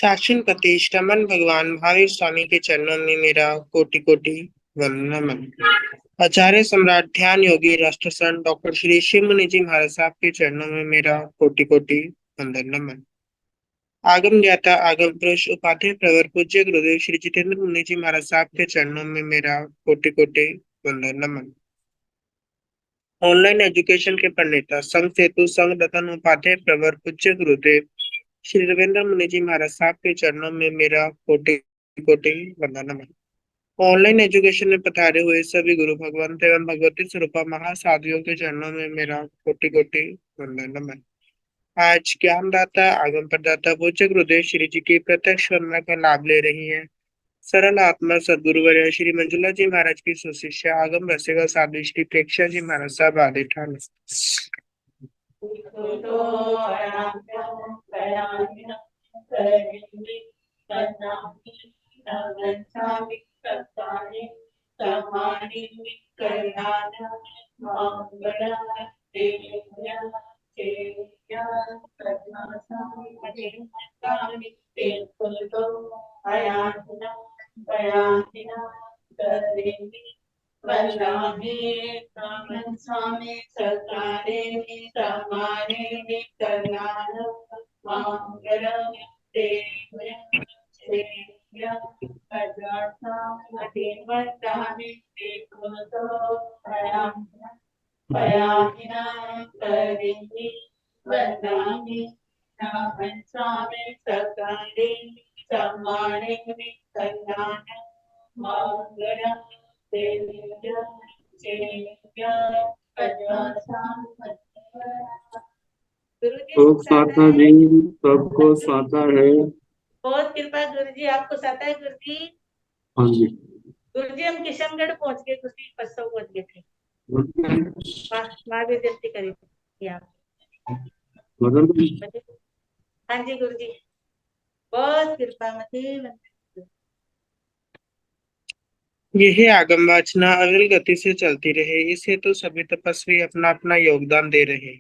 शासनपति श्रमण भगवान महावीर स्वामी के चरणों में मेरा कोटि कोटि वंदनम। आचार्य सम्राट ध्यान योगी राष्ट्रसंत डॉक्टर श्री शिव मुनि जी महाराज साहब के चरणों में मेरा कोटि कोटि वंदनम। आगम ज्ञाता आगम पुरुष उपाध्याय प्रवर पूज्य गुरुदेव श्री जितेंद्र मुनि जी महाराज साहब के चरणों में मेरा कोटि कोटि वंदनम। ऑनलाइन एजुकेशन के प्रणेता संघ सेतु संघ रतन उपाध्याय प्रवर पूज्य गुरुदेव श्री रविंद्र मुनि जी महाराज साहब के चरणों में मेरा कोटि कोटि वंदनम। ऑनलाइन एजुकेशन में पधारे हुए सभी गुरु भगवंत एवं भगवती स्वरूपा महासाधियों के चरणों में मेरा कोटि कोटि वंदनम। आज ज्ञानदाता आगम प्रदाता पूज्य गुरुदेव श्री जी की प्रत्यक्ष वंदना का लाभ ले रही हैं सरल आत्मा सदगुरुवर्य श्री मंजुला जी महाराज की सुशिष्य आगम रसिका साध्वी श्री प्रेक्षा जी महाराज साहब आदि ठान। स्वामी सरकारे समारे कल्याण मंगलम स्वामी सरकारे समारे कल्याण मंगलम खूब साता जी सबको साता है। बहुत कृपा गुरु जी, आपको साता है गुरु जी। हाँ जी गुरु जी, हम किशनगढ़ पहुंच गए, गुरु जी परसों पहुंच गए थे। माँ भी जल्दी करी थी आप। हाँ जी गुरु जी, बहुत कृपा मत। यही आगम वाचना अविरल गति से चलती रहे, इस हेतु सभी तपस्वी अपना अपना योगदान दे रहे।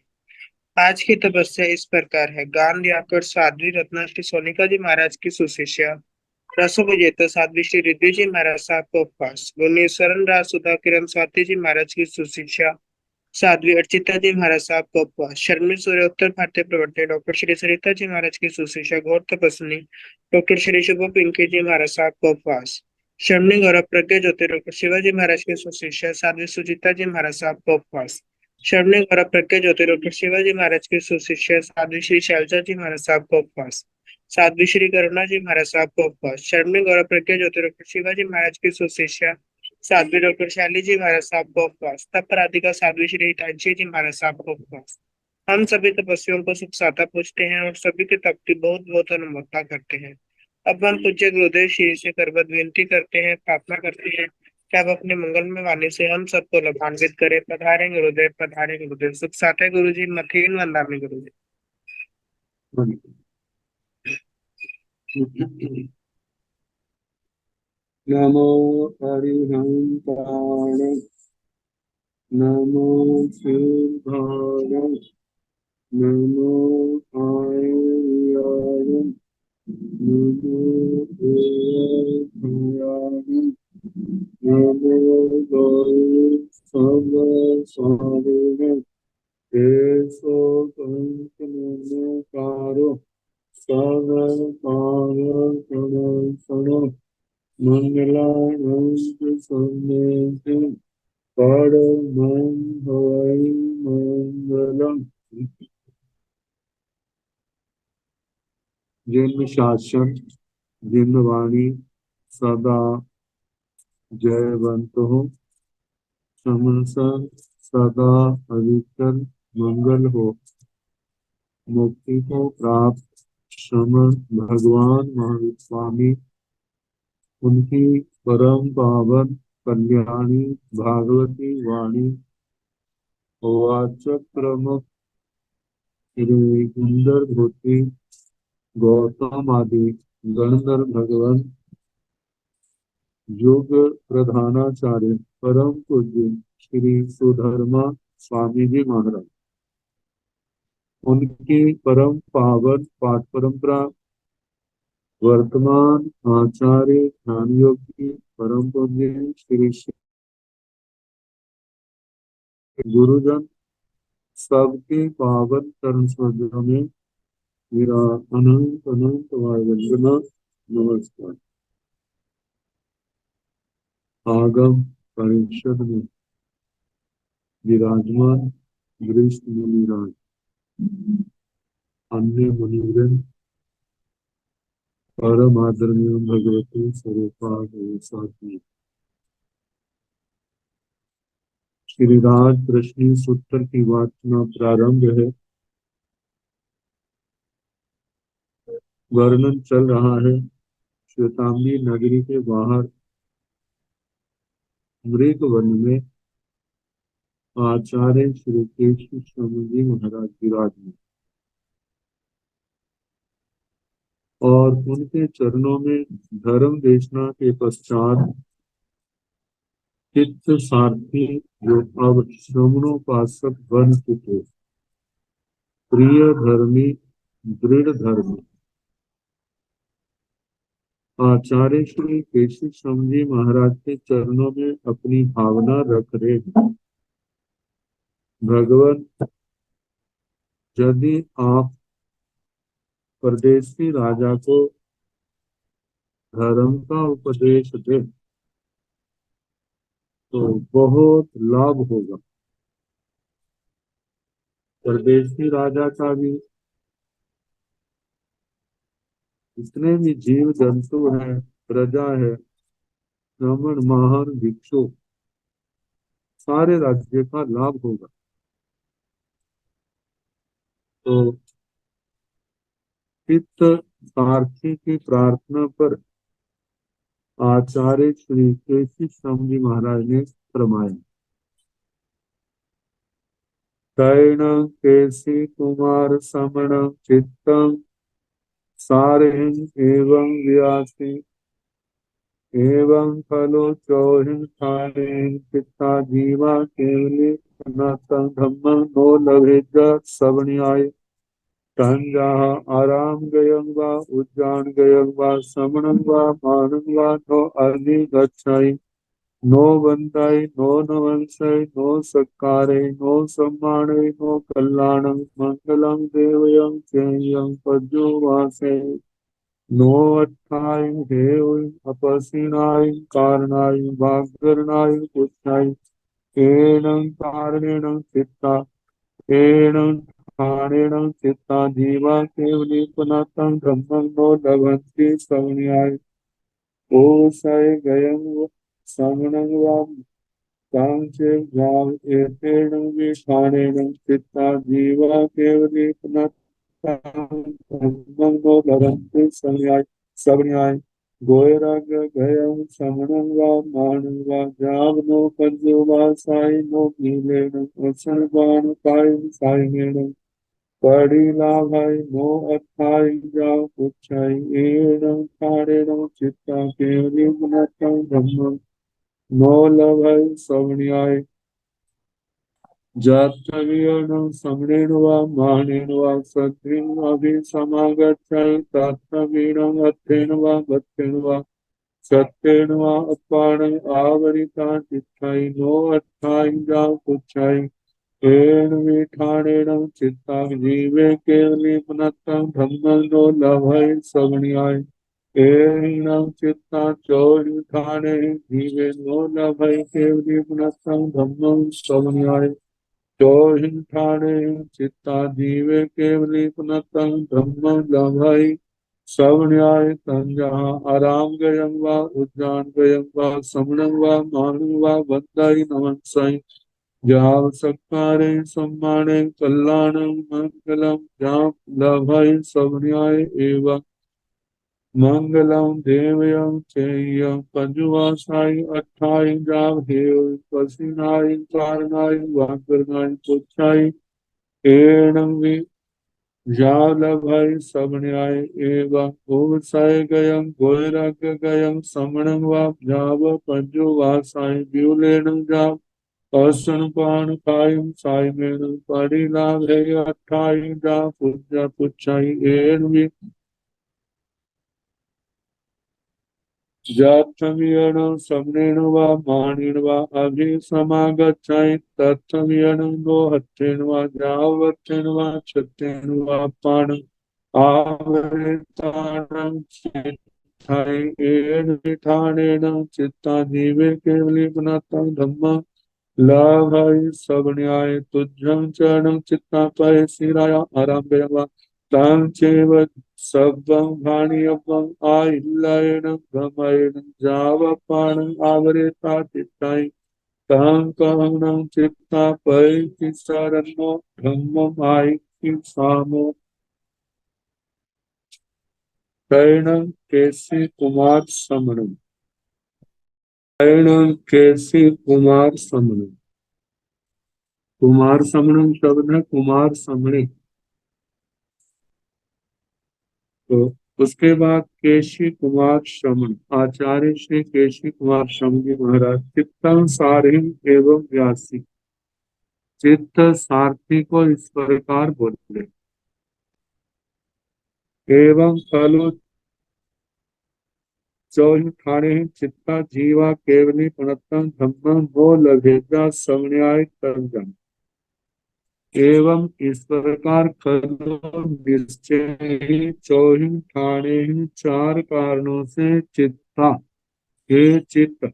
आज की तपस्या इस प्रकार है। गान दियाकर साध्वी रत्ना श्री सोनिका जी महाराज की सुशिष्या रसो विजेता साध्वी श्री रिद्धि जी महाराज साहब को उपवास। गुणेश्वरन राज सुधा किरण स्वाति जी महाराज की सुशिष्या साध्वी अर्चिता जी महाराज साहब को उपवास। शर्मी सूर्य उत्तर भारतीय प्रवर्तक डॉक्टर श्री सरिता जी महाराज की सुशिष्या घोर तपस्विनी डॉक्टर श्री शुभ पिंकी जी महाराज साहब को उपवास। शर्मी गौरव प्रज्ञा ज्योति डॉक्टर शिवाजी महाराज की सुशिष्या साध्वी सुजीता जी महाराज साहब को उपवास। शर्मी गौरव प्रज्ञा ज्योति डॉक्टर शिवाजी महाराज की सुशिष्या साध्वी श्री शैलजा जी महाराज साहब को उपवास। साध्वी श्री करुणा जी महाराज साहब को उपवास। शर्मी गौरव प्रज्ञा ज्योति डॉक्टर शिवाजी महाराज की सुशिष्या साध्वी डॉक्टर शैली जी महाराज साहब को उपवास। तप राधिका साध्वी श्री हितांशी जी महाराज साहब को उपवास। हम सभी तपस्वियों को सुख साता पूछते हैं और सभी के तप की बहुत बहुत अनुमोदना करते हैं। अब हम पूज्य गुरुदेव श्री से करबद्ध विनती करते हैं, प्रार्थना करते हैं कि अब अपने मंगलमय वाणी से हम सबको लाभान्वित करें। पधारे गुरुदेव, पधारे गुरुदेव। सुख साते गुरु जी, मथीन वंदामि गुरु जी। नमो हरिहंताण नमो सिद्धाय नमो आर्याय नमो देवाय नमो गौरवाय केशो नमोकारो सर्वकार्यकरणं मंगलानंद संदेशं परमं हवै मंगलम्। जिन शासन जिन वाणी सदा जयवंत हो समसन सदा अधिकतर मंगल हो। मुक्ति को प्राप्त श्रमण भगवान महावीर स्वामी उनकी परम पावन कल्याणी भागवती वाणी वाचक प्रमुख श्री इंदर भूति गौतम आदि गणधर भगवान योग प्रधानाचार्य परम पूज्य श्री सुधर्मा स्वामी जी महाराज उनकी परम पावन पाठ परंपरा वर्तमान आचार्य ध्यान योगी परम पूज्य श्री गुरुजन सबके पावन चरण सरोज में मेरा अनंत अनंत वंदना नमस्कार। आगम परिषद में विराजमान वरिष्ठ मुनिराज, अन्य मुनिवृंद, परम आदरणीय भगवती स्वरूपा साथी, श्री राज कृष्ण सूत्र की वाचना प्रारंभ है। वर्णन चल रहा है श्वेतांगी नगरी के बाहर मृग वन में आचार्य श्री केशव स्वामी जी महाराज विराजमान और उनके चरणों में धर्म देशना के पश्चात चित्त सारथी जो अब श्रवणोपासक बन चुके, प्रिय धर्मी, दृढ़ धर्मी आचार्य श्री केशव स्वामी जी महाराज के चरणों में अपनी भावना रख रहे हैं। भगवान, यदि आप परदेसी राजा को धर्म का उपदेश दे तो बहुत लाभ होगा। परदेसी राजा का भी जितने भी जीव जंतु हैं, प्रजा है, ब्राह्मण, महान, भिक्षु, सारे राज्य का लाभ होगा। तो चित्त सारथी की प्रार्थना पर आचार्य श्री केशव स्वामी जी महाराज ने फरमाया, तैण केसी कुमार समण चित्तम सारें एवं व्यासी एवं फलो चौहिं थानें चित्ता जीवा केवली सनातन धम्म नो लभेजा सवण्याय तंजा आराम गयं वा उज्जान गयं वा समणं वा मानं वा नो अर्धि गच्छाई नो वंदाई नो नवंसै नो सत्कारै नो सम्मानै नो कल्याणं मंगलं देवयं चेयं पद्यो वासै नो अट्ठाय हेय अपसीनाय कारणाय वाग्गरणाय पुच्छाय एनं कारणेन चित्ता एनं कारणेन चित्ता जीवा केवली पुनातं ब्रह्मं नो लभन्ति सवण्याय ओसय गयं समनं वा कांचे भाव एतेन विठानेन चित्ता जीवा केवली पुनातं ब्रह्मं नो लभन्ति सवण्याय गोयराग गयं समनं वा मानं वा जावनो पद्यो वा साई नो नीलेन वसन बाण कायं साइनेन पड़ी लाभाई नो अर्थाई जाओ पुच्छाई एनं कारणेन चित्ता केवली पुनातं ब्रह्मं नो लभै सवण्याय जातवीयनं समणेन वा मानेन वा सद्भिं अभिसमागच्छाय तात्तवीनं अर्थेन वा भक्तेन वा सत्येन वा अपाणं आवरिता चित्ताय नो अर्थाय जाओ पुच्छाय एन विठाणेन चित्ता जीवे केवली पुनतं ब्रह्मं नो लभै सवण्याय एनं चित्ता चोरिठाणे जीवे नो लभै केवली पुनतं ब्रह्मं सवण्याय चोहिठाणे चित्ता जीवे केवली पुनतं ब्रह्मं लभै सवण्याय तंजा आराम गयं वा उज्जान गयं वा समणं वा मानं वा वंदाई नमंसाई जाव सत्कारे सम्माने कल्याणं मंगलं जाप लभै सवण्याय एवं मंगलम देवयं चेयं पंजुवासाय अट्ठाय जाव हेय पसीनाय कारणाय वाग्गरणाय पुच्छाय एनं वि जालभय सवण्याय एवं ओवसाय गयं गोयराग गयं समणं वा जाव पंजुवासाय व्यूलेनं जाव असनपान कायं साइमेनं परिलाभ है अट्ठाई जाव पूजा पुच्छाय एन वि जाथमियण समनेन वा मानेन वा अभिसमागच्छामि तत्थमियण लोहत्थेन वा जावत्थेन वा क्षत्रेण वा पाण आवृतानं चित्ताय येन विधानेन चित्ता जीवे केवली पुनः धम्म लाभाय सवण्याय तुझ्यं चरणं चित्तापय शिराय आरम्भय वा तां चैव सब्बं भाणियपं आहिल्येन भ्रमयेन जावपाणं आवृता चित्ताय तां कहनं चित्तापय शरणो धम्ममाय सामो कैनं केसि कुमार समणम् कैनं केसि कुमार समणम् कुमार समणम शब्द है कुमार समणे। तो उसके बाद केशी कुमार श्रमण आचार्य श्री केशी कुमार श्रमण जी महाराज चित्तम सारिम एवं व्यासी चित्त सारथी को इस प्रकार बोलते एवं कलो चौहि ठाणे चित्ता जीवा केवली प्रणतम धम्म वो लभेजा समन्याय तरजन एवं इस प्रकार कलो निश्चय ही चौहि ठाणे ही चार कारणों से चित्ता ये चित्त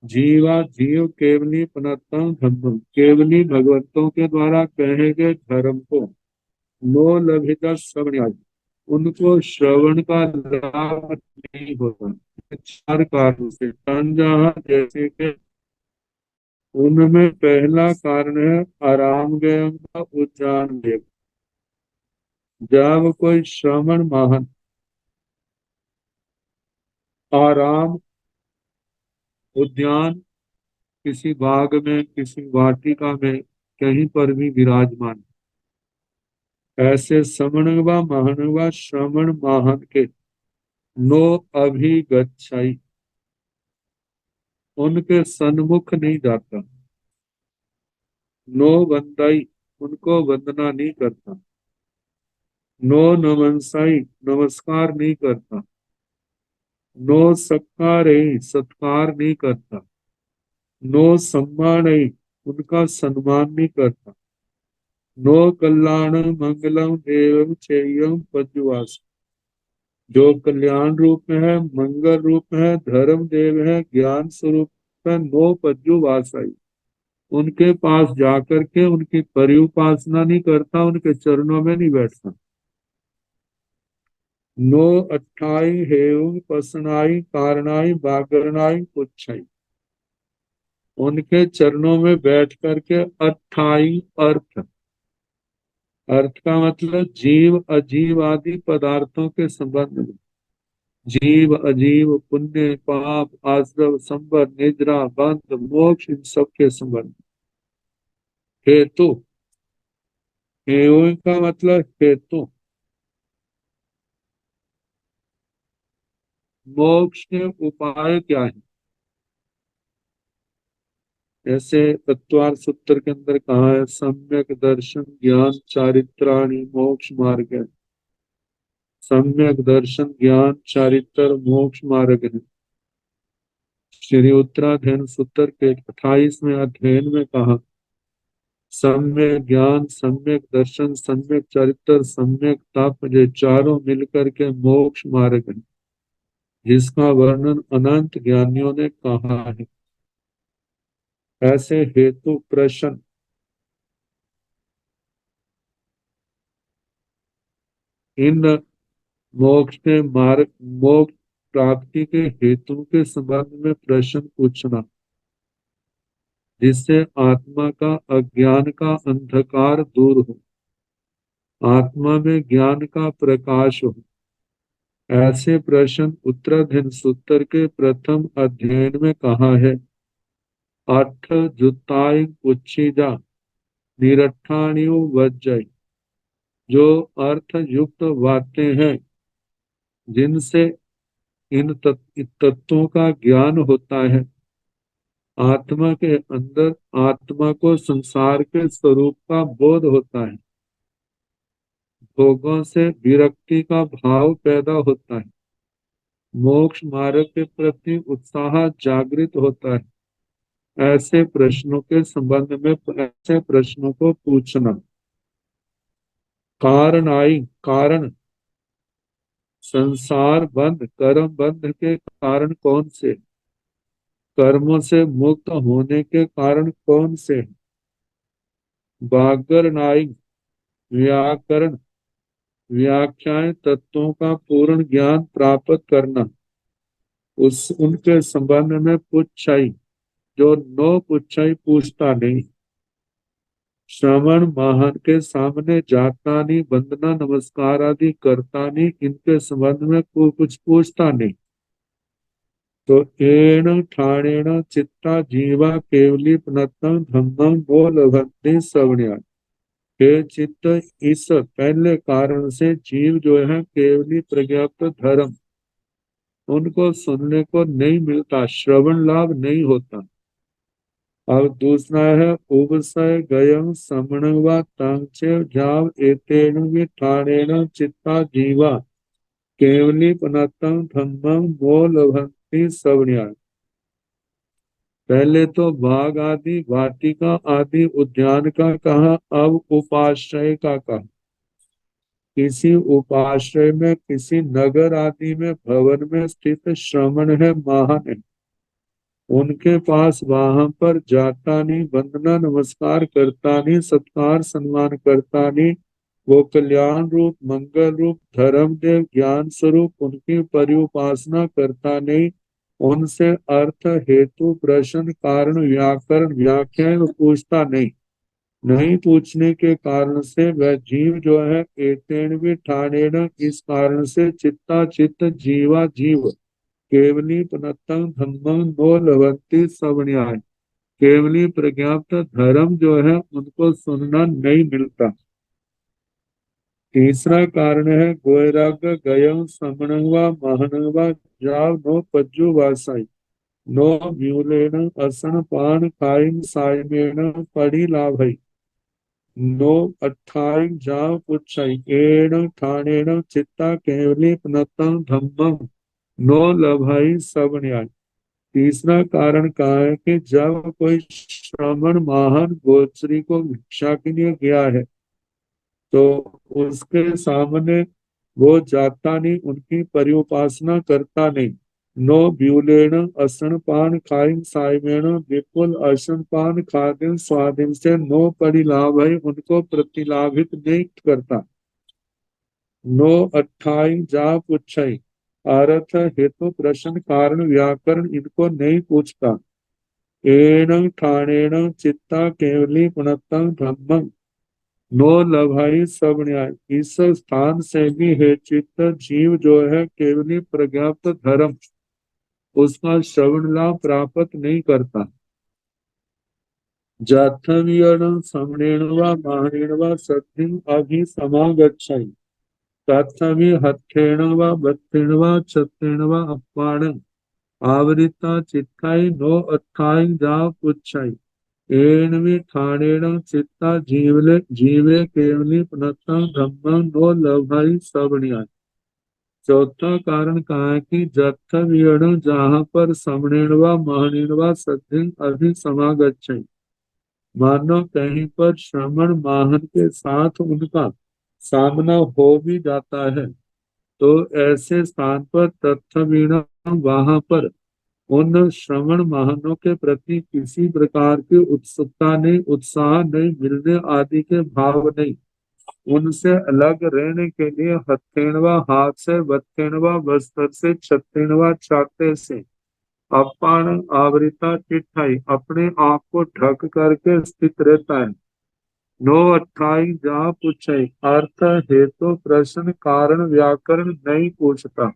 जीवा जीव केवली प्रणतम धम्म केवली भगवंतों के द्वारा कहे गए धर्म को नो लभित श्रवण उनको श्रवण का लाभ नहीं होता चार कारणों से तंजा जैसे कि उनमें पहला कारण है आराम गयम का उच्चारण देव जब कोई श्रवण महान आराम उद्यान किसी बाग में किसी वाटिका में कहीं पर भी विराजमान ऐसे समण व महन व श्रवण महान के नो अभिगच्छाई उनके सन्मुख नहीं जाता नो वंदाई उनको वंदना नहीं करता नो नमनसाई नमस्कार नहीं करता नो सत्कार सत्कार नहीं करता नो सम्मान उनका सम्मान नहीं करता नो कल्याण मंगलम एवं चेयम पद्यवास जो कल्याण रूप में है मंगल रूप है धर्म देव है ज्ञान स्वरूप है नो पद्युवासाई उनके पास जाकर के उनकी परिउपासना नहीं करता उनके चरणों में नहीं बैठता नो अट्ठाई हेव पसनाई कारणाई बागरनाई पुच्छाई उनके चरणों में बैठ करके अट्ठाई अर्थ अर्थ का मतलब जीव अजीव आदि पदार्थों के संबंध में जीव अजीव पुण्य पाप आश्रव संबर निद्रा बंध मोक्ष इन सब के संबंध हेतु हेयु का मतलब हेतु मोक्ष के उपाय क्या है ऐसे तत्वार सूत्र के अंदर कहा है सम्यक दर्शन ज्ञान चारित्राणि मोक्ष मार्ग है सम्यक दर्शन ज्ञान चारित्र मोक्ष मार्ग है श्री उत्तराध्ययन सूत्र के 28वें अध्ययन में कहा सम्यक ज्ञान सम्यक दर्शन सम्यक चरित्र सम्यक तप ये चारों मिलकर के मोक्ष मार्ग है जिसका वर्णन अनंत ज्ञानियों ने कहा है ऐसे हेतु प्रश्न इन मोक्ष के मार्ग मोक्ष प्राप्ति के हेतु के संबंध में प्रश्न पूछना जिससे आत्मा का अज्ञान का अंधकार दूर हो आत्मा में ज्ञान का प्रकाश हो ऐसे प्रश्न उत्तराधीन सूत्र के प्रथम अध्ययन में कहा है अर्थ जुताई उच्छिजा निरठाणियो वज्जय जो अर्थ युक्त बातें हैं जिनसे इन तत्वों का ज्ञान होता है आत्मा के अंदर आत्मा को संसार के स्वरूप का बोध होता है भोगों से विरक्ति का भाव पैदा होता है मोक्ष मार्ग के प्रति उत्साह जागृत होता है। ऐसे प्रश्नों के संबंध में ऐसे प्रश्नों को पूछना। कारण संसार बंध कर्म बंध के कारण कौन से, कर्मों से मुक्त होने के कारण कौन से। बागरनाई व्याकरण व्याख्याएं तत्वों का पूर्ण ज्ञान प्राप्त करना। उस उनके संबंध में पुच्छाई, जो नो पुच्छाई पूछता नहीं। श्रवण महान के सामने जाता नहीं, वंदना नमस्कार आदि करता नहीं, इनके संबंध में कोई कुछ पूछता नहीं। तो एण ठाणेण चित्ता जीवा केवली पुनतम धम्मं वो लभन्ते सवण्या। हे चित्त, इस पहले कारण से जीव जो है केवली प्रज्ञाप्त धर्म, उनको सुनने को नहीं मिलता, श्रवण लाभ नहीं होता। अब दूसरा है उपसय गयं समणवा तांचे जाव एतेन विठाणेन चित्ता जीवा केवली पुनतम धम्मं वो लभन्ति सवण्या। पहले तो बाग आदि वाटिका आदि उद्यान का कहा, अब उपाश्रय का कहा। किसी उपाश्रय में, किसी नगर आदि में, भवन में स्थित श्रमण है, महान है, उनके पास वहां पर जाता नहीं, वंदना नमस्कार करता नहीं, सत्कार सम्मान करता नहीं, वो कल्याण रूप मंगल रूप धर्म देव ज्ञान स्वरूप उनकी परिउपासना करता नहीं, उनसे अर्थ हेतु प्रश्न कारण व्याकरण व्याख्या पूछता नहीं। नहीं पूछने के कारण से वह जीव जो है एतेन भी ठाणेन, इस कारण से चित्ता चित्त जीवा जीव केवली पुनतम धम्मं नो लभन्ति सवण्याय, केवली प्रज्ञाप्त धर्म जो है उनको सुनना नहीं मिलता। तीसरा कारण है गोयराग गयं समणवा महनवा जाव नो पज्जु वासाई नो म्यूलेन असन पान खाइन सायमेन पड़ी लाभई नो अट्ठाई जाव पुच्छई एण ठाणेन चित्ता केवली पुनतम धम्मं नो लभाई सवण्याय। तीसरा कारण कहा है कि जब कोई श्रमण महान गोचरी को भिक्षा के लिए गया है, तो उसके सामने वो जाता नहीं, उनकी परिउपासना करता नहीं। नो ब्यूलेण असन पान खाइन सायमेण, विपुल असन पान खादिन स्वादिन से नो परिलाभ है, उनको प्रतिलाभित नहीं करता। नो अट्ठाई जा पुच्छई, अर्थ हेतु प्रश्न कारण व्याकरण इनको नहीं पूछता। एण ठाणेण चित्ता केवली पुनतम धम्मं नो लभाई सब न्याय, इस स्थान से भी है चित्त जीव जो है केवली प्रज्ञाप्त धर्म, उसका श्रवण लाभ प्राप्त नहीं करता। जाथ्यमियं समणेन वा महनेन वा सद्धिं अभिसमागच्छति तत्समि हत्थेन वा बत्तेन वा छत्रेण वा अपाणं आवृता चित्ताय नो अत्थाय जा पुच्छाय एन भी ठाणेन चित्ता जीवले जीवे केवली पुनः धम्म नो लभाई सवण्याय। चौथा कारण कहा है कि जत्थ वियण, जहाँ पर समणेन वा महनेन वा सद्धिं अभिसमागच्छति, मानो कहीं पर श्रमण माहन के साथ उनका सामना हो भी जाता है, तो ऐसे स्थान पर तत्वीणा, वहां पर उन श्रवण महानों के प्रति किसी प्रकार की उत्सुकता नहीं, उत्साह नहीं, मिलने आदि के भाव नहीं। उनसे अलग रहने के लिए हथेणवा हाथ से, बत्तेणवा वस्त्र से, छत्तेणवा छाते से, अपान आवृता चिट्ठाई अपने आप को ढक करके स्थित रहता है। नो अट्ठाई जा पूछे, अर्थ हेतु प्रश्न कारण व्याकरण नहीं पूछता।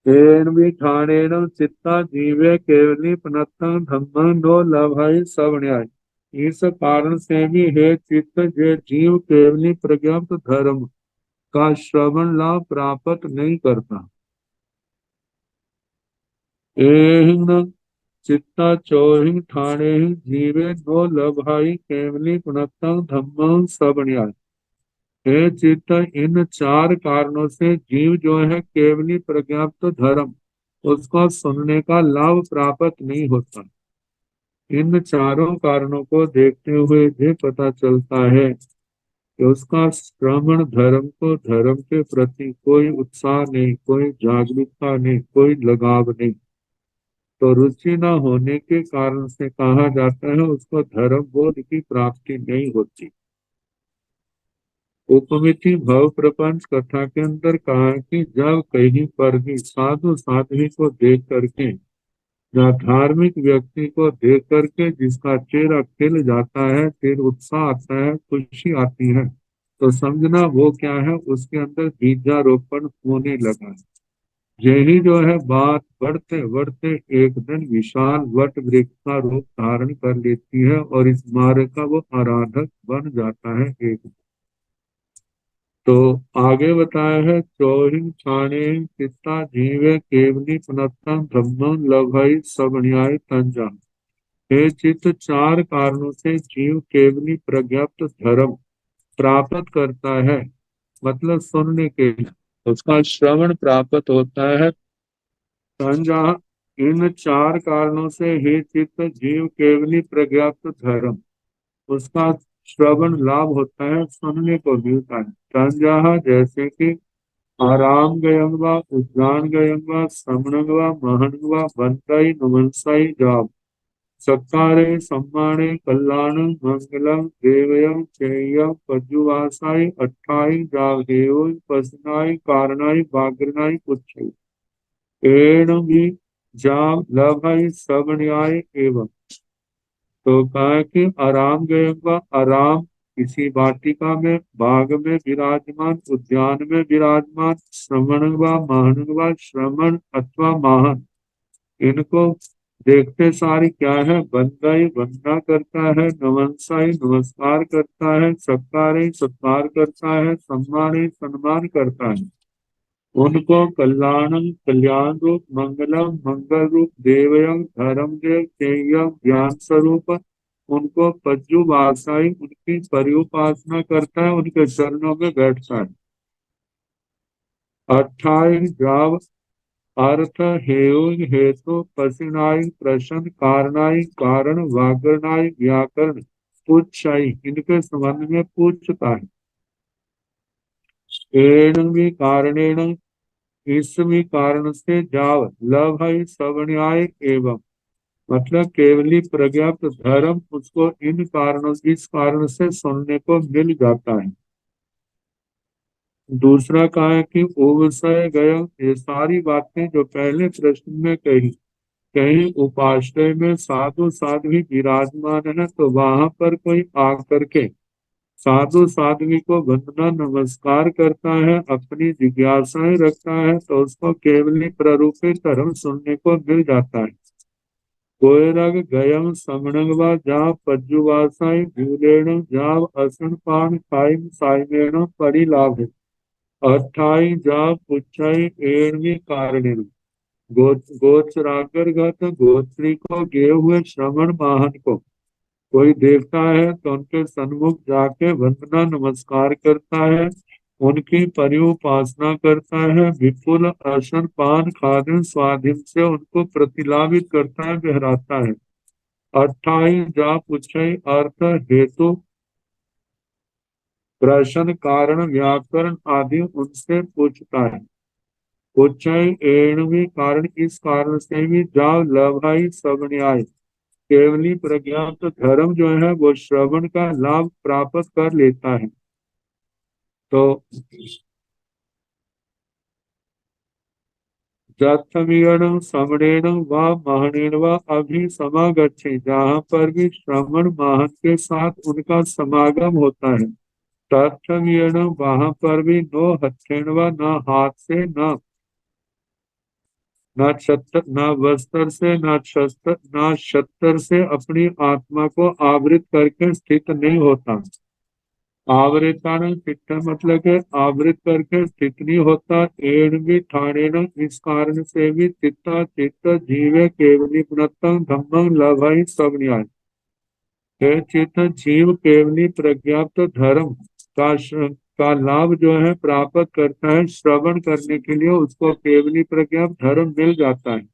येन भी ठाणेन चित्ता जीवे केवली पुनः धम्म नो लभाई सवण्याय, इस कारण से भी हे चित्त जे जीव केवली प्रज्ञाप्त धर्म का श्रवण लाभ प्राप्त नहीं करता। एहिं चित्ता चौहिं ठाणे जीवे नो लभाई केवली पुनः धम्म सवण्याय। हे चित्त, इन चार कारणों से जीव जो है केवली प्रज्ञाप्त धर्म उसको सुनने का लाभ प्राप्त नहीं होता। इन चारों कारणों को देखते हुए ये पता चलता है कि उसका श्रवण धर्म को धर्म के प्रति कोई उत्साह नहीं, कोई जागरूकता नहीं, कोई लगाव नहीं। तो रुचि न होने के कारण से कहा जाता है उसको धर्म बोध की प्राप्ति नहीं होती। उपमिति भव प्रपंच कथा के अंदर कहा कि जब कहीं पर भी साधु साध्वी को देख करके या धार्मिक व्यक्ति को देख करके जिसका चेहरा खिल जाता है, फिर उत्साह आता है, खुशी आती है, तो समझना वो क्या है, उसके अंदर बीजारोपण होने लगा है। यही जो है बात बढ़ते बढ़ते एक दिन विशाल वट वृक्ष का रूप धारण कर लेती है और इस मार्ग का वो आराधक बन जाता है एक। तो आगे बताया है चौहिन छाणे चित्ता जीवे केवली पुनत्तम ब्रह्म लभई सगुण्याय तंजा। हे चित्त, चार कारणों से जीव केवली प्रज्ञप्त धर्म प्राप्त करता है, मतलब सुनने के लिए उसका श्रवण प्राप्त होता है। तंजा, इन चार कारणों से हे चित्त जीव केवली प्रज्ञप्त धर्म उसका श्रवण लाभ होता है, सुनने को मिलता है। तंजा, जैसे कि आराम गयंग व उद्गान गयंग व श्रवणंग व महंग व बंदई नुमंसाई जाप सत्कारे सम्माने कल्याण मंगलम देवयम चेयम पज्जुवासाई अट्ठाई जागदेव पसनाई कारणाई बाग्रनाई पुच्छई एण भी जाम लभाई सब न्याय एवं। तो कहा कि आराम गए आराम किसी वाटिका में, बाग में विराजमान, उद्यान में विराजमान, श्रवण व महन व श्रवण अथवा महन, इनको देखते सारी क्या है, बंदाई वंदना करता है, नमनसाई नमस्कार करता है, सत्कारी सत्कार करता है, सम्मानी सम्मान करता है। उनको कल्याणम कल्याण रूप, मंगलम मंगल रूप, देवयम धर्म देव, चेयम ज्ञान स्वरूप, उनको पज्जु वासाई उनकी परिउपासना करता है, उनके चरणों में बैठता है। अठाई जाव अर्थ हेयु हेतु पसिनाई प्रश्न कारणाई कारण वागरणाई व्याकरण पुच्छाई, इनके संबंध में पूछता है। एण भी कारणेण, इस भी कारण से जाव लभ है सब न्याय एवं, मतलब केवली प्रज्ञाप्त धर्म उसको इन कारणों इस कारण से सुनने को मिल जाता है। दूसरा कहा है कि ओवसय गय, ये सारी बातें जो पहले प्रश्न में कही, कहीं उपाश्रय में साधु साध्वी विराजमान है तो वहां पर कोई आकर के साधु साध्वी को वंदना नमस्कार करता है, अपनी जिज्ञासाएं रखता है, तो उसको केवली प्ररूपित धर्म सुनने को मिल जाता है। कोयरग गयम समणंग व जा पज्जुवासाई भूलेण जाव असन पान खाइम साइमेण परिलाभ अठाई जा पुच्छाई एणवी कारणेण। गोचरागरगत गोत्री को गे हुए श्रवण वाहन को कोई देखता है तो उनके सन्मुख जाके वंदना नमस्कार करता है, उनकी परिउपासना करता है, विपुल असन पान खादन स्वाधीन से उनको प्रतिलाभित करता है, बहराता है। अट्ठाई जा पूछे अर्थ हेतु प्रश्न कारण व्याकरण आदि उनसे पूछता है। पूछे एणवी कारण, इस कारण से भी जाव लभाई सब न्याय, केवली प्रज्ञात धर्म जो है वो श्रवण का लाभ प्राप्त कर लेता है। तो जत्थमीरण श्रवणेन व महनेन व अभी समागच्छे, जहाँ पर भी श्रवण महन के साथ उनका समागम होता है, तत्थमीरण वहां पर भी नो हथेन व न हाथ से, न छत्र न वस्त्र से, न शस्त्र न छत्र से अपनी आत्मा को आवृत करके स्थित नहीं होता। आवृतान चित्त मतलब के आवृत करके स्थित नहीं होता। एण भी ठाणेन, इस कारण से भी चित्ता चित्त जीवे केवली पुनत्तम धम्मं लभई सब न्याय। चित्त जीव केवली प्रज्ञाप्त धर्म का का लाभ जो है प्राप्त करता है, श्रवण करने के लिए उसको केवली प्रज्ञा धर्म मिल जाता है।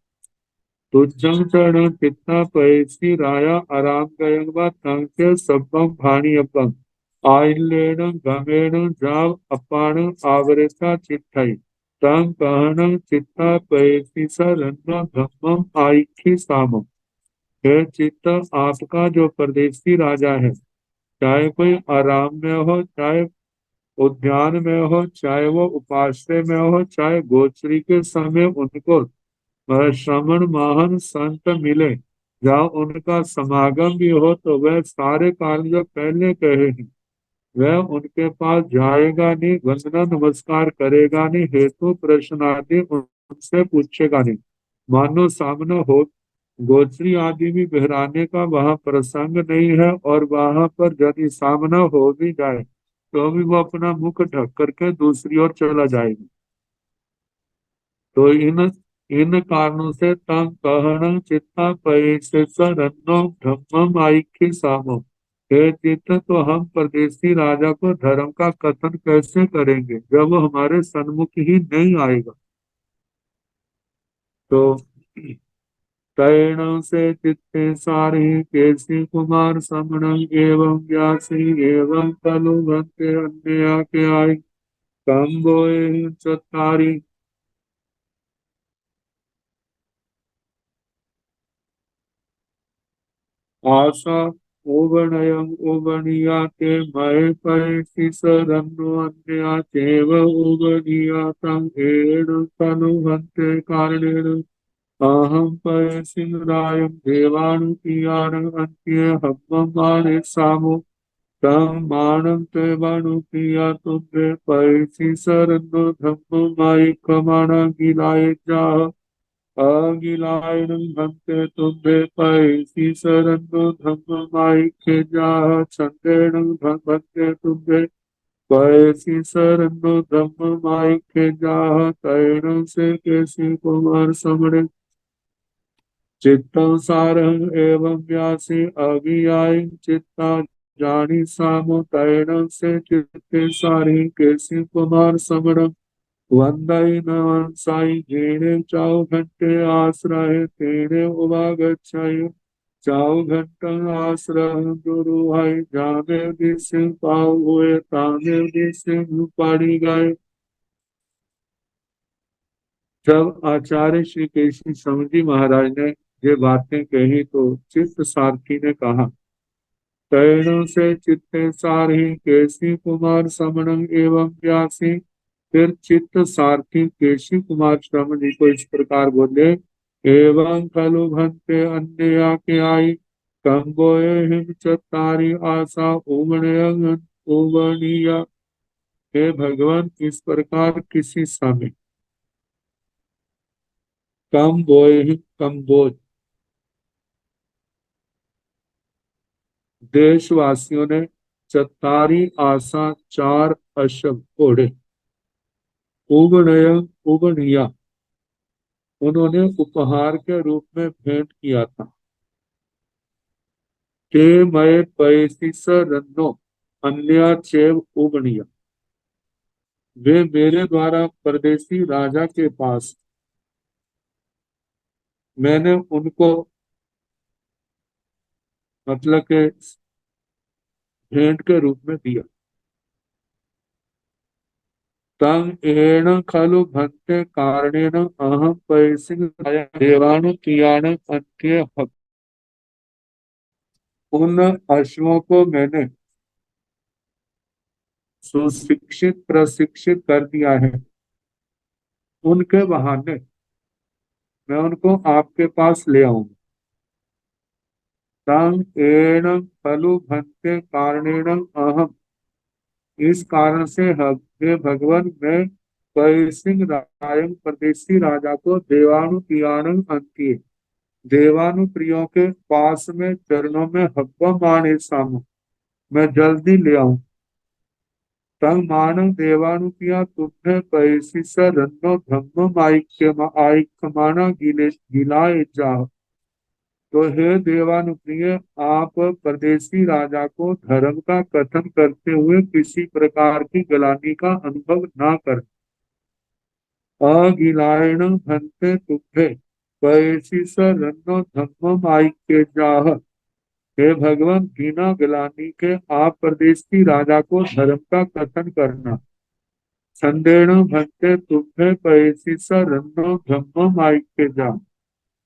तुझं चरण चित्ता पैसी राया आराम गयंगवा तंके सब्बम भाणी अपम आइलेन गमेन जाव अपान आवृता चित्तई तं कहन चित्ता पैसी सरन्न धम्मम आइखी सामम। हे चित्त, आपका जो परदेसी राजा है, चाहे कोई आराम में हो, चाहे उद्यान में हो, चाहे वो उपाश्रय में हो, चाहे गोचरी के समय उनको वह श्रवण महान संत मिले, जहाँ उनका समागम भी हो, तो वह सारे कार्य जो पहले कहे हैं वह उनके पास जाएगा नहीं, वंदना नमस्कार करेगा नहीं, हेतु प्रश्न आदि उनसे पूछेगा नहीं। मानो सामने हो गोचरी आदि भी बहराने का वहां प्रसंग नहीं है, और वहां पर यदि सामना हो भी जाए तो भी वो अपना मुख ढक करके दूसरी ओर चला जाएगा। तो इन कारणों से तम कहन चित्ता पैसे रन्नो धम्मम आइखी सामो। हे चित्त, तो हम परदेसी राजा को धर्म का कथन कैसे करेंगे जब वो हमारे सन्मुख ही नहीं आएगा। तो तैण से चित्ते सारी केसी कुमार समण एवं व्यासी एवं खलु भक्ते अन्य के आई कम बोए चतारी। आशा ओवनयं ओवनीयाते मये परिशिसरन्नो अन्या चैव ओवनीयातं येन तनुभन्ते कारणेन अहं पयसिंहरायं देवानुकीयान् अन्ये हव्यमाने सामो तं मानं त्वमनुकीया तुभ्ये परिशिसरन्नो धम्ममायिकमाणा गिलाय जाः अगिलायनं भन्ते तुभ्ये पैसी शरणो धम्ममाइखे जाः छन्देन भन्ते तुभ्ये पैसी शरणो धम्ममाइखे जाः तैण से केसी कुमार समणे चित्तं सारं एवं व्यासी अगियाय चित्ता जानी सामो तैण से चित्ते सारी केसी कुमार समण वंदई नमन साई जेने चाउ घंटे आश्रय तेने उवागच्छाय चाउ घंटा आश्रय गुरु हाय जाने दिसे पाव हुए ताने दिसे पाड़ी गाय। जब आचार्य श्री केशव स्वामी जी महाराज ने ये बातें कही तो चित्त सारथी ने कहा, तैणों से चित्ते सारही केसी कुमार समण एवं व्यासी। फिर चित्त सारथी केशी कुमार शर्मा जी को इस प्रकार बोले, एवं खलु भंते अन्य के आई कंबोए हिम चतारी आशा उमणिया। हे भगवान, इस प्रकार किसी समय कम बोए हिम कम्बोज देशवासियों ने चतारी आशा 4 अश्व घोड़े उगणय उगणिया उन्होंने उपहार के रूप में भेंट किया था। के मय पैसिस रन्नो अन्य चेव उगणिया, वे मेरे द्वारा परदेसी राजा के पास मैंने उनको मतलब के भेंट के रूप में दिया। तंग एण खलु भक्ते कारणेन अहम पैसिंग देवानु कियान अंत्य। उन अश्वों को मैंने सुशिक्षित प्रशिक्षित कर दिया है, उनके बहाने मैं उनको आपके पास ले आऊंगा। तंग एण खलु भक्ते कारणेन अहम, इस कारण से हे भगवान, मैं पैसिंग रायम परदेसी राजा को देवानुपियान अंत्य देवानुप्रियों के पास में चरणों में हब्बा माने सामू मैं जल्दी ले आऊं। तंग मानव देवानुपिया तुमने पैसी स रन्नो धम्म आइक्यमाना गिलाए जा। तो हे देवानुप्रिय, आप परदेसी राजा को धर्म का कथन करते हुए किसी प्रकार की गलानी का अनुभव ना कर। अगिलायण भंते तुभ्ये पयसी स रन्नो धम्मम आइक्य जाह। हे भगवान, बिना गलानी के आप परदेसी राजा को धर्म का कथन करना। छंदेण भंते तुभ्ये पयसी स रन्नो धम्मम आइक्य जाह।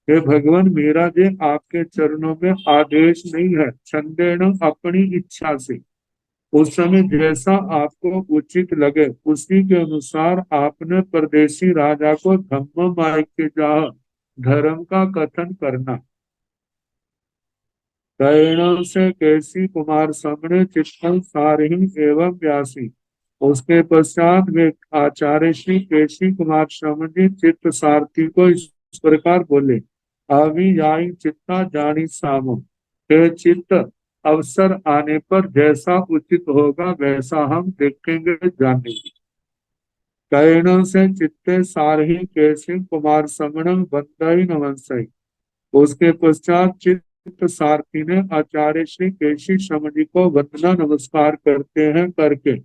हे भगवान, मेरा जे आपके चरणों में आदेश नहीं है। छंदेण अपनी इच्छा से, उस समय जैसा आपको उचित लगे उसी के अनुसार आपने परदेसी राजा को धम्म मार्ग के जा धर्म का कथन करना। कैण से कैसी कुमार समणे चित्तम सारही एवं व्यासी। उसके पश्चात वे आचार्य श्री केशी कुमार श्रमण जी चित्त सारथी को इस प्रकार बोले। अभी याई चित्ता जानी सामो। हे चित्त, अवसर आने पर जैसा उचित होगा वैसा हम देखेंगे जानेंगे। कैण से चित्ते सारही केशी कुमार समणम वंदई नमस्ते। उसके पश्चात चित्त सारथी ने आचार्य श्री केशी शर्मा जी को वंदना नमस्कार करते हैं करके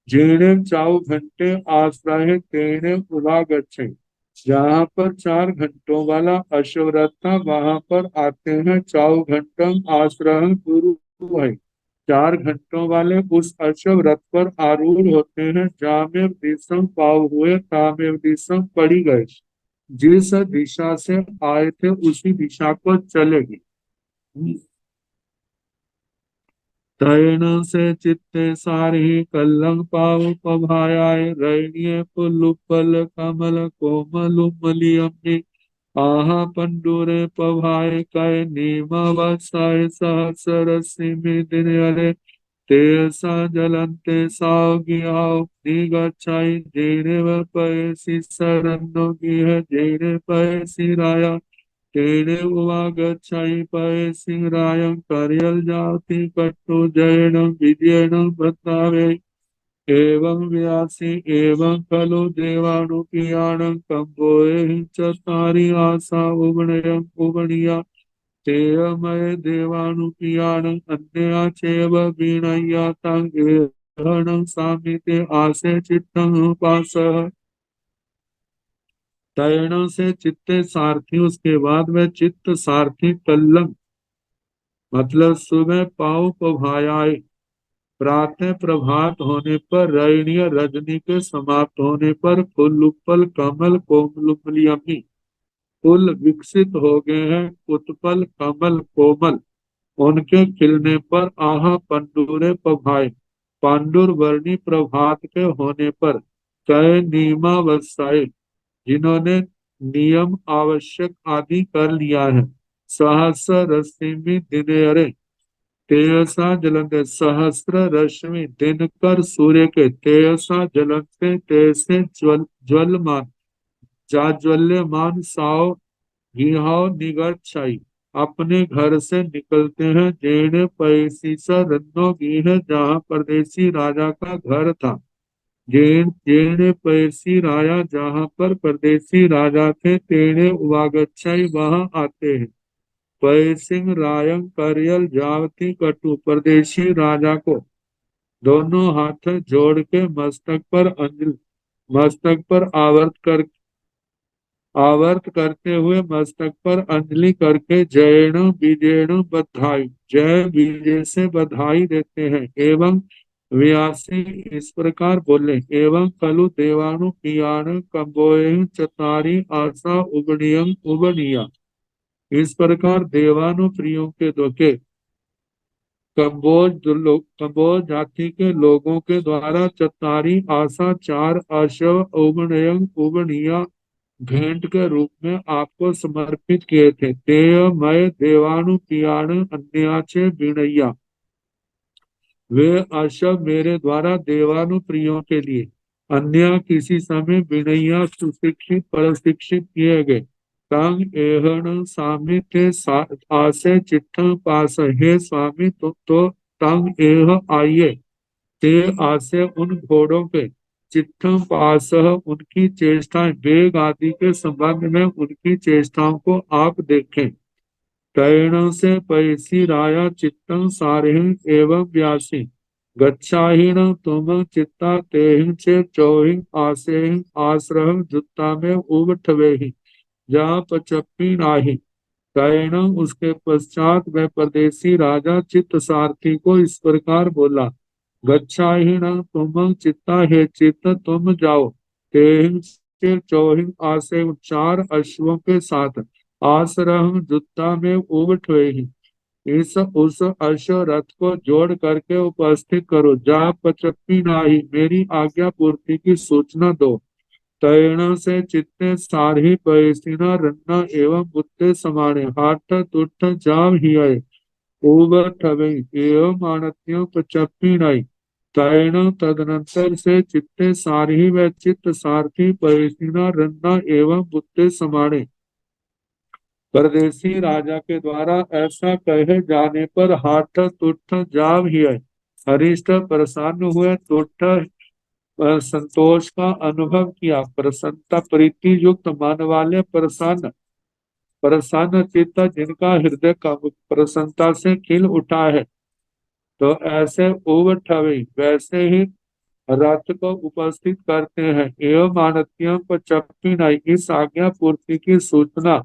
जीणे चाऊ घंटे आश्रय तेने उलागच्छे। जहाँ पर 4 घंटों वाला अश्वरथ था वहां पर आते हैं चाऊ घंटम आश्रय गुरु है। 4 घंटों वाले उस अश्व रथ पर आरूढ़ होते हैं। जामेव दिशम पाव हुए तामेव दिशम पड़ी गए। जिस दिशा से आए थे उसी दिशा को चलेगी। तैण से चित्ते सारही कल्लंग पाव पभायाय रैण्ये पुल्लुपल कमल कोमलुमलियम्नि। आहा पंडुरे पभाय कय नीमवसाय सहस्रसिमि दिनयरे। तेसा जलन्ते सागियाव निगच्छाई जेनेव पयसि सरन्नो गिह जेने पयसि राया। तेने उवागच्छाई पयसि रायं कर्यल जाति कट्टु जयनं विजयनं बतावे। एवं व्यासी एवं खलु देवानुपियाणं कंबोए चतारि आसा उभणयं उभणिया। तेयमय देवानुपियाणं अन्या चैव वीणय्या तं एहणं सामिते आसे चित्तं उपासः। तैणों से चित्ते सारथी, उसके बाद में चित्त सारथी कल्लम मतलब सुबह पाव पभायाय प्रातः प्रभात होने पर रैणीय रजनी के समाप्त होने पर फुल्लुपल कमल कोमलुमलियमी फूल विकसित हो गए हैं। उत्पल कमल कोमल उनके खिलने पर आह पंडुरे पभाए पांडुर वर्णी प्रभात के होने पर कय नीमावसाय जिन्होंने नियम आवश्यक आदि कर लिया है। सहस्र रश्मि दिनयरे तेजसा जलते सहस्र रश्मि दिनकर सूर्य के तेजसा जलते तेजसे ज्वलमान जाज्वल्यमान साव घिहाव निगच्छाई अपने घर से निकलते हैं। जेने पैसी स रन्नो गीह जहाँ परदेसी राजा का घर था। जेने पैसी राया जहाँ पर परदेसी राजा थे तेने उवागच्छाई वहां आते हैं। पैसिंग रायंग करियल जावती कटु परदेशी राजा को दोनों हाथ जोड़ के मस्तक पर आवर्त करते हुए मस्तक पर अंजलि करके जयण विजयण बधाई जय विजय से बधाई देते हैं। एवं व्यासी इस प्रकार बोले। एवं खलु देवानु पियाण कंबोय चतारी आशा उबनियम उबनिया। इस प्रकार देवानु प्रियों के द्वारा कंबोज जाति के लोगों के द्वारा चतारी आशा 4 अश्व उबनयम उबनिया भेंट के रूप में आपको समर्पित किए थे। तेय मय देवानु पियाण अन्याचे विनैया। वे अशव मेरे द्वारा देवानु प्रियों के लिए अन्य किसी समय विनैया सुशिक्षित प्रशिक्षित किए गए। तंग एहण स्वामी ते आसे चिट्ठन पास। हे स्वामी तो तंग एह आइए ते आसे उन घोड़ों के चित्तम पास उनकी चेष्टाएं वेग आदि के संबंध में उनकी चेष्टाओं को आप देखें। तैण से पैसी राया चित्तं सारिहिं एवं व्यासी गच्छाहिण तुम चित्ता तेहिं चे चौहिं आसेहिं आश्रह जुत्ता में उबठवेहि जा पचप्पी नाही। तैण उसके पश्चात वह परदेसी राजा चित्त सारथी को इस प्रकार बोला, गच्छाहिण तुम चित्ता हे चित्त तुम जाओ तेहिं से चौहिं आसे चार अश्वों के साथ आसरह जुत्ता में उबठवेहि इस उस अश्व रथ को जोड़ करके उपस्थित करो जा पचप्पी नाही मेरी आज्ञा पूर्ति की सूचना दो। तैण से चित्ते सारही पैसिना रन्ना एवं बुत्ते समाने हाथ तुठ जाम हिय ऊबर ठवई एवं मानत्यों पचप्पी नाई। तैण तदनंतर से चित्ते सारही व चित्त सारथी पैसिना रन्ना एवं बुत्ते समाने परदेसी राजा के द्वारा ऐसा कहे जाने पर हाथ तुठ जाम हिय हरिष्ठ प्रसन्न हुए तुठ संतोष का अनुभव किया प्रसन्नता प्रीति युक्त मन वाले प्रसन्न प्रसन्न चित्त जिनका हृदय का प्रसन्नता से खिल उठा है तो ऐसे उवठवी वैसे ही रथ को उपस्थित करते हैं एवं मानतियों को चप्पी नहीं इस आज्ञा पूर्ति की सूचना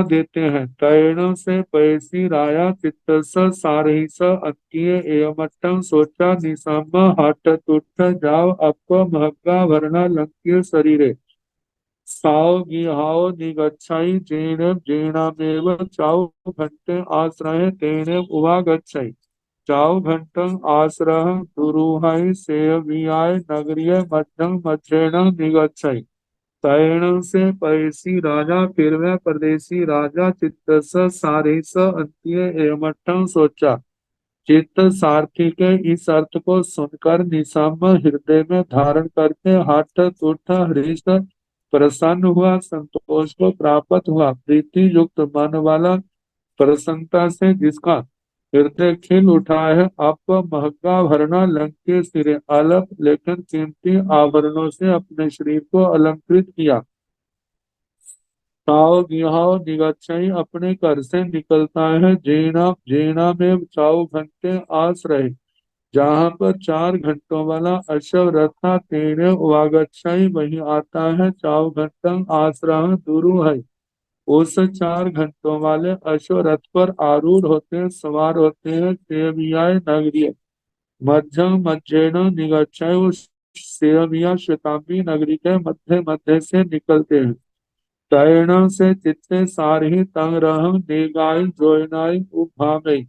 देते हैं। तैण से पैसी राया चित्तस सारहिस अंकिय एवमट्टम सोचा निसम हट तुठ जाव अप महग्गा भरना लंकिय शरीरे साव गिहाव निगच्छाई जेन जेनामेव चाव घंटे आश्रय तेने उवा गच्छाई चाव घंटं आश्रय दुरूहाई सेवियाय नगरीय मध्यं मध्येन निगच्छाई। तैण से पैसी राजा फिर वह परदेसी राजा चित्तस सारिस अंत्य एवमट्ठं सोचा चित्त सारथी के इस अर्थ को सुनकर निसम हृदय में धारण करके हठ तुठ हृष्ट प्रसन्न हुआ संतोष को प्राप्त हुआ प्रीति युक्त मन वाला प्रसन्नता से जिसका हृदय खिल उठा है अप महंगा भरना लंक के सिरे अल्प लेकिन कीमती आभरणों से अपने शरीर को अलंकृत किया ताव गिहाव निगच्छई अपने घर से निकलता है जेना जेना में चाव घंटे आश्रय जहाँ पर 4 घंटों वाला अश्व रथा तेने वागच्छई वही आता है चाव घंटं आश्रय दुरु है उस 4 घंटों वाले अश्व रथ पर आरूढ़ होते हैं सवार होते हैं सेवियाय नगरीय मध्यम मध्येन निगच्छय उस सेविया श्वेतांगी नगरी के मध्य मध्य से निकलते हैं। तैण से चित्ते सारही तंग रहं नेगाई जोयनाई उभामई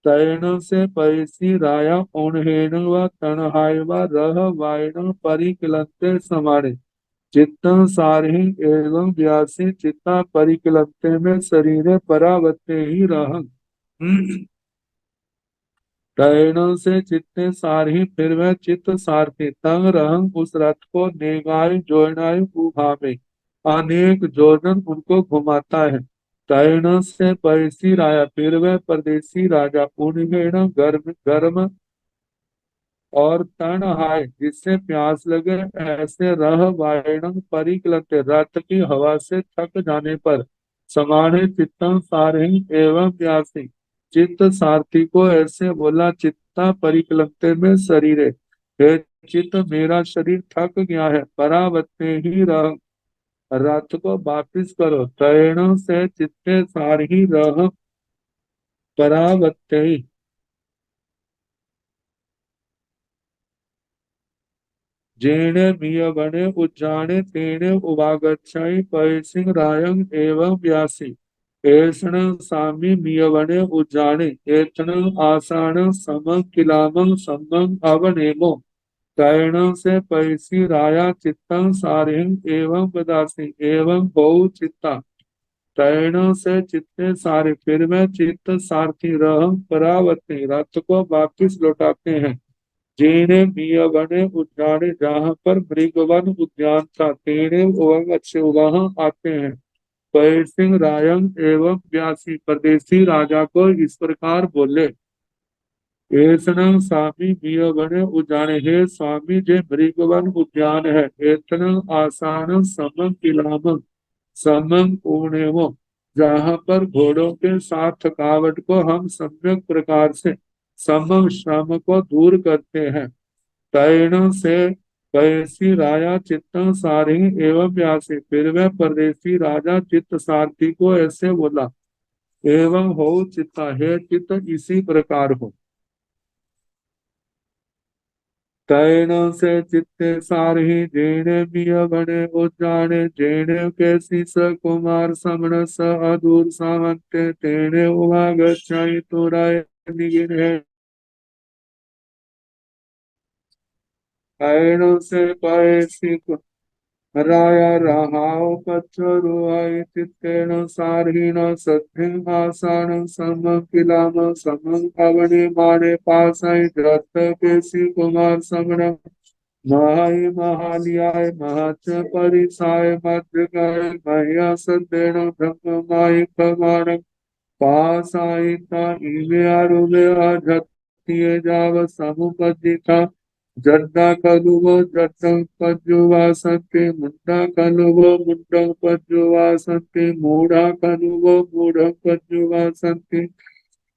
तैण से पैसी राया उन्हेन व तनहाय व रह वायण परिकिलंते समारे चित्तं सारही एवं व्यासी चित्ता परिकिलंते में शरीरे परावत्ते ही रहं तैण से चित्ते सारही फिर वह चित्त सारथी तंग रहं उस रथ को नेगाई जोयनाई उभामे अनेक जोजन उनको घुमाता है। तैण से पैसी राया फिर वह परदेसी राजा उन्हें गर्म गर्म और तन हाय जिससे प्यास लगे ऐसे रह वायण परिकलते रथ की हवा से थक जाने पर समाने चित्तम सारही एवं प्यासी चित्त सारथी को ऐसे बोला चित्ता परिकलते में शरीरे हे चित्त मेरा शरीर थक गया है परावत्ते ही रह रथ को वापिस करो तैण से चित्ते सारही रह परावत्ते ही जेने मिय बने उज्जाने तेने उवागच्छाई पैसिंग रायं एवं व्यासी ऐसण सामी मिय बने उज्जाने एतन आसाण समं किलामं सम्मं अवनेमो तैण से पैसी राया चित्तं सारिं एवं बदासी एवं बहु चित्ता तैण से चित्ते सारे फिर में चित्त सारथी रह परावती रथ को वापिस लौटाते हैं जेने मिया बने उद्याने जहाँ पर मृगवन उद्यान था तेने एवं अच्छे वहां आते हैं। पै सिंह रायन एवं व्यासी परदेसी राजा को इस प्रकार बोले एतन स्वामी मिया बने उद्याने हे स्वामी जे मृगवन उद्यान है एतन आसान समम किलाम समम पूर्णेमो जहाँ पर घोड़ों के साथ थकावट को हम सम्यक प्रकार से समम श्रम को दूर करते हैं। तैण से पयसी राजा चित्त सारही एवं व्यासी। फिर वह परदेसी राजा चित्त सारथी को ऐसे बोला, एवं हो चित्ता, हे चित्त इसी प्रकार हो। तैण से चित्ते सारही जेणे बिय बने उजाने, जेणे कैसी स कुमार समण स अदूर सामंते, तेणे उमा गच्छाई तुराय निगिने। तैण से पयसी राया रहाओ पच्छरुआई, चित्तेन सारहीन सद्धिं आसान समं किलाम समं अवनि माने पासाई, जत केसी कुमार समण महाई महालियाय महाच परिसाय मध्य गाय महिया सद्देन ब्रह्म माई खमान पासायिता इमे आरुमे अजत्ये जाव समुपजिता, जड्डा कलुव जड्डं पज्जुवासन्ति मुंडा कलुव मुंडं पज्जुवासन्ति, मूढ़ा कलुव मूढ़ं पज्जुवासन्ति,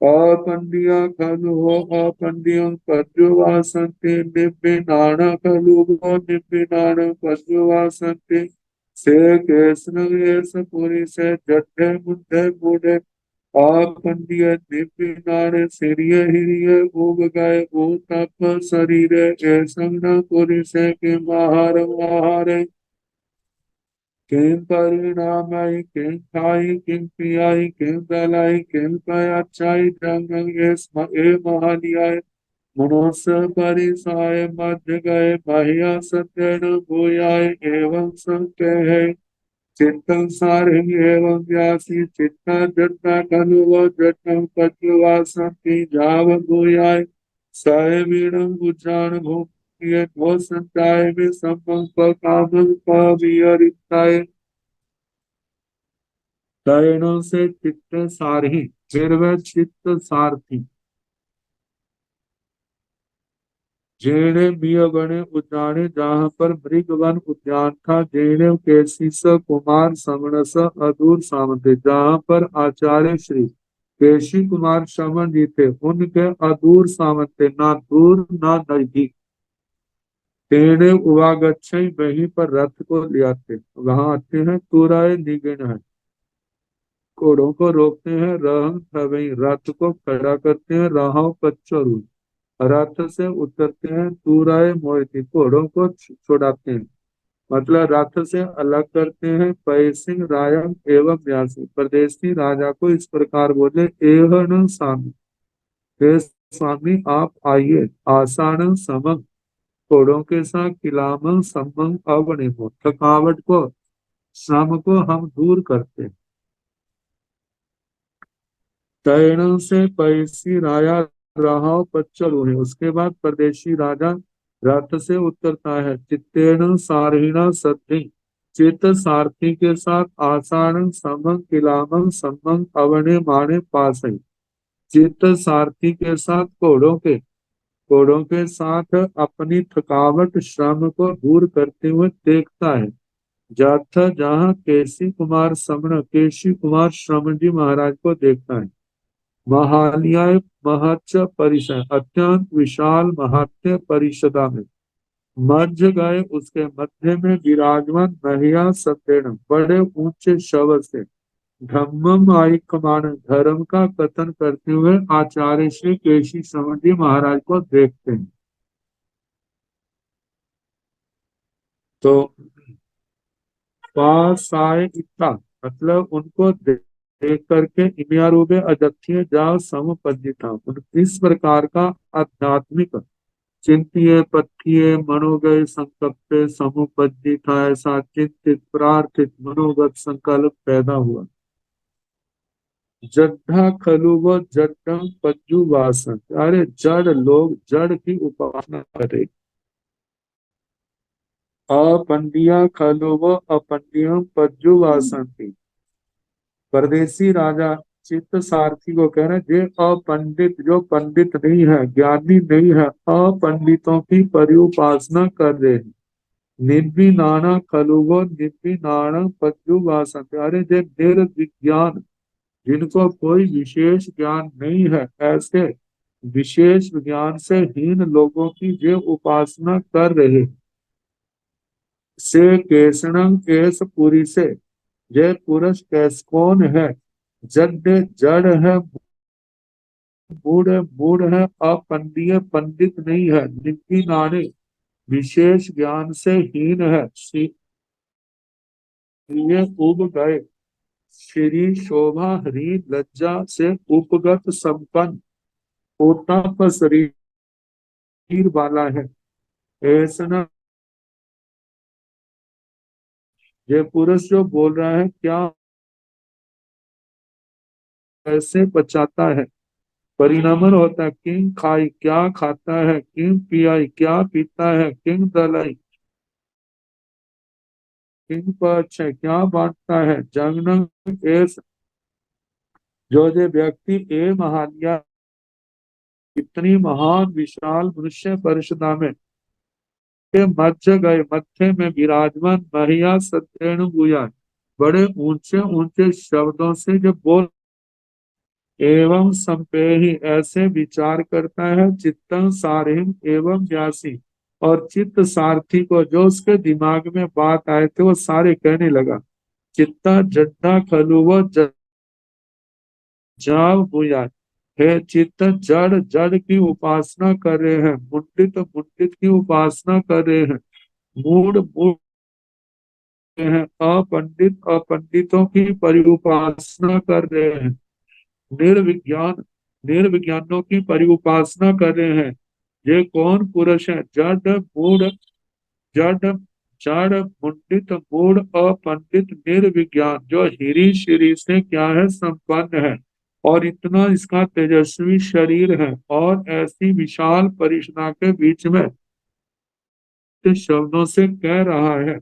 अपंडिया कलुव अपंडियं पज्जुवासन्ति, निब्बिनाण कलुव निब्बिनाणं पज्जुवासन्ति, से केसनं एस पुरी से जड्डे मुंडे मूढ़े आपंडिय दिव्यनारे सिरिय हिरिय भोग गए भूतप शरीर ऐसं न पुरुषे के महार महारे, किम परिणामई किम खाई किम पियाई किम दलाई किम पयाचाई जंगल ए महानियाय, मनुष्य परिसाय मध्य गए महिया सत्यन भूयाय एवं संख्य है। चित्तं सारहि एवं व्यासी, चित्ता जट्टा कलुव जट्टं पज्जुवासन्ति, जाव भूयाय सायवीणं बुझान भूमिये वो संचाय में सम्मं कामं पवियरिताय। तैणों से चित्त सारही, फिर वह चित्त सारथी जेणे बिय बने उजाने, जहाँ पर मृगवन उद्यान था, जेणे केसीस कुमार समणस अदूर सामंते, जहाँ पर आचार्य श्री केशी कुमार श्रवण जी थे, उनके अदूर सामंते, ना दूर ना नजदीक। तेणे उवागच्छई, वहीं पर रथ को ले आते, वहां आते हैं, तुराय निगिन है, घोड़ों को रोकते हैं, रहं थवई, रथ को खड़ा करते हैं, रहाव पच्चरू, रथ से उतरते हैं, तुराय मोहिती, घोड़ों को छुड़ाते हैं, मतलब रथ से अलग करते हैं, पैसिंग रायम एवं व्यासी। परदेसी राजा को इस प्रकार बोले, एहन स्वामी, हे स्वामी आप आइए, आसान समम, घोड़ों के साथ किलामन सम्मन अवनिमो, थकावट को श्रम को हम दूर करते हैं। तैण से पैसी राया रहा पच्चरू है, उसके बाद परदेशी राजा रथ से उतरता है, चित्तेन सारहीण सद्धि, चित्त सारथी के साथ आसान समं किलामं सम्मं अवने माने पास, चित्त सारथी के साथ घोड़ों के साथ अपनी थकावट श्रम को दूर करते हुए देखता है। जाथ जहाँ केसी कुमार समण, केशी कुमार श्रवण जी महाराज को देखता है। महालियाय महच्च परिसर, अत्यंत विशाल महात्य परिषदा में, मध्य गए उसके मध्य में विराजमान महिया सत्यन, बड़े ऊंचे शव से, धम्मम आइकमान, धर्म का कथन करते हुए आचार्य श्री केशी श्रवण जी महाराज को देखते हैं। तो पासाय इतना मतलब उनको देख करके इमियारूबे अजत्य जाओ समुपजिता, इस प्रकार का आध्यात्मिक चिंतिये पथिये मनोगय संकल्पे समुपजिता, ऐसा चिंतित प्रार्थित मनोगत संकल्प पैदा हुआ। जड्ढा खलु व जड्डं पज्जु वासन, अरे जड़ लोग जड़ की उपासना करे। अपंडिया खलु व अपंडियम पज्जु वासंती, परदेसी राजा चित्त सारथी को कह रहे हैं, जे अपंडित, जो पंडित नहीं है ज्ञानी नहीं है, अपंडितों की परिउपासना कर रहे हैं। निर्विनाना खलुगो निर्विनाना पज्जुवासंत। अरे जे निर्विज्ञान, जिनको कोई विशेष ज्ञान नहीं है, ऐसे विशेष ज्ञान से हीन लोगों की जे उपासना कर रहे, से केसणम केस पुरी से, जे पुरुष कैस कौन है, जड जड़ है, मूढ़ है, मूढ़ है, अपंडीय पंडित नहीं है, निकी नाने विशेष ज्ञान से हीन है, ये उब गए, श्री शोभा हरि लज्जा से उपगत संपन्न, होता पर शरीर वाला है, ऐसा ये पुरुष जो बोल रहा है क्या कैसे बचाता है, परिणामन होता है, किंग खाई क्या खाता है, किंग पियाई क्या पीता है, किंग दलाई किंग पक्ष है क्या बांटता है, जगन एस जो जे व्यक्ति ए महानिया, इतनी महान विशाल मनुष्य परिषदा में के मध्य गए, मध्य में विराजमान महिया सत्येण गुया, बड़े ऊंचे ऊंचे शब्दों से जब बोल, एवं संपेहि ऐसे विचार करता है, चित्तं सारहिं एवं व्यासी, और चित्त सारथी को जो उसके दिमाग में बात आए थे वो सारे कहने लगा, चित्ता जड्डा खलु वो जाव बुया, हे चित्त जड़ जड़ की उपासना कर रहे हैं, मुंडित मुंडित की उपासना कर रहे हैं, मूड मूड हैं, अपंडित अपंडितों की परिउपासना कर रहे हैं, निर्विज्ञान निर्विज्ञानों की परिउपासना कर रहे हैं। ये कौन पुरुष है, जड़ मूढ़, जड़ जड़ मुंडित मूढ़ अपंडित निर्विज्ञान, जो हिरी श्री से क्या है संपन्न है, और इतना इसका तेजस्वी शरीर है, और ऐसी विशाल परिषदा के बीच में शब्दों से कह रहा है,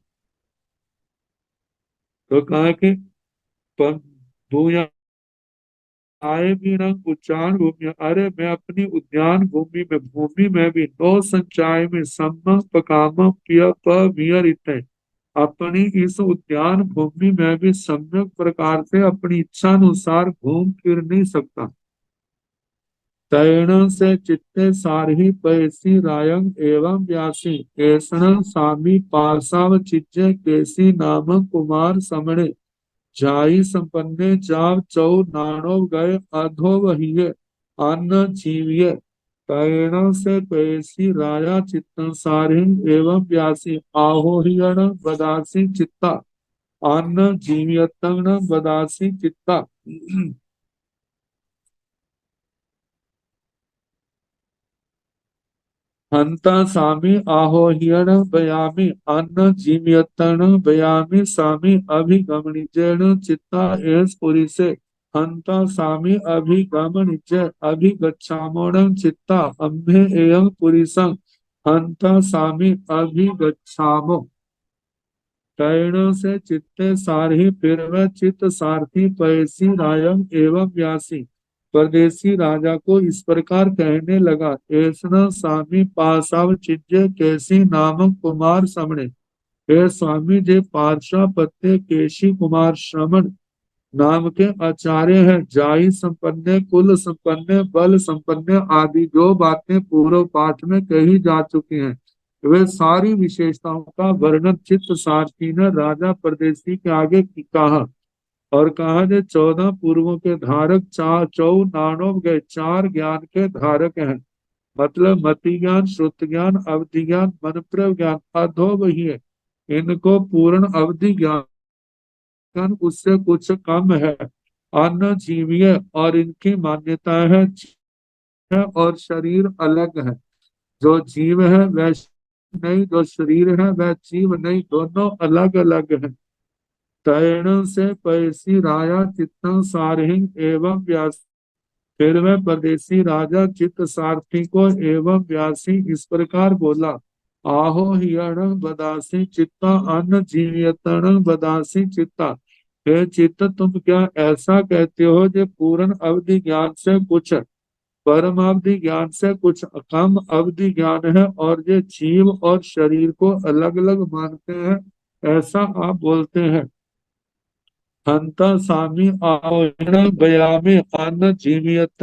तो कहा कि भूया आए भी रंग उच्चारण भूमि, अरे मैं अपनी उद्यान भूमि में भी नो संचाय में सम्म पकाम पिय पियरित, अपनी इस उद्यान भूमि में भी सम्यक प्रकार से अपनी इच्छा अनुसार घूम फिर नहीं सकता। तैण से चित्ते सारही पैसी रायंग एवं व्यासी, ऐसण सामी पासाव चिज्जे केसी नाम कुमार समणे, जाई संपन्ने जाव चौ नाणो गए अधो वहिये, अन्न जीविये, कैण से पैसी राया चित्तन सारिण एवं व्यासी, आहोहियण बदासी चित्ता, अन्न जीवियतन बदासी चित्ता। हंता सामी आहोहियण बयामी, अन्न जीवियतन बयामी सामी अभिगमनिजेण चित्ता एस पुरी से, हंता सामी अभिगमनिजे अभिगच्छामोणं चित्ता अम्भे एयं पुरीसं, हंता सामी अभिगच्छामो, तैण से चित्ते सारही फिर वह चित्त सारथी पैसी रायम एवं व्यासी, परदेसी राजा को इस प्रकार कहने लगा, ऐसना स्वामी पासाव चिज्य कैसी नामक कुमार समणे, हे स्वामी जे पार्शा पत्ते केशी कुमार श्रमण नाम के आचार्य है, जाई संपन्न कुल संपन्न बल संपन्न आदि जो बातें पूर्व पाठ में कही जा चुकी हैं, वे सारी विशेषताओं का वर्णन चित्त सारथी ने राजा परदेशी के आगे कहा, और कहा जो 14 पूर्वों के धारक चार चौ नानों गए, चार ज्ञान के धारक हैं, मतलब मति ज्ञान, श्रुत ज्ञान, अवधि ज्ञान, मनप्रव ज्ञान, अधो वही है, इनको पूर्ण अवधि ज्ञान उससे कुछ कम है, अन्न जीवीय, और इनकी मान्यता है और शरीर अलग है, जो जीव है वह नहीं, जो शरीर है वह जीव नहीं, दोनों अलग अलग है। तैण से पैसी राया चित्त सारहिंग एवं व्यास, फिर वह परदेसी राजा चित्त सारथी को एवं व्यासी इस प्रकार बोला, आहो हियण बदासी चित्ता अन्न जीवियतण बदासी चित्ता, हे चित्त तुम क्या ऐसा कहते हो जो पूर्ण अवधि ज्ञान से कुछ परमावधि ज्ञान से कुछ कम अवधि ज्ञान है और ये जीव और शरीर को अलग अलग मानते हैं, ऐसा आप बोलते हैं। हंता सामी आवरण बयामी अन्न जीवियत।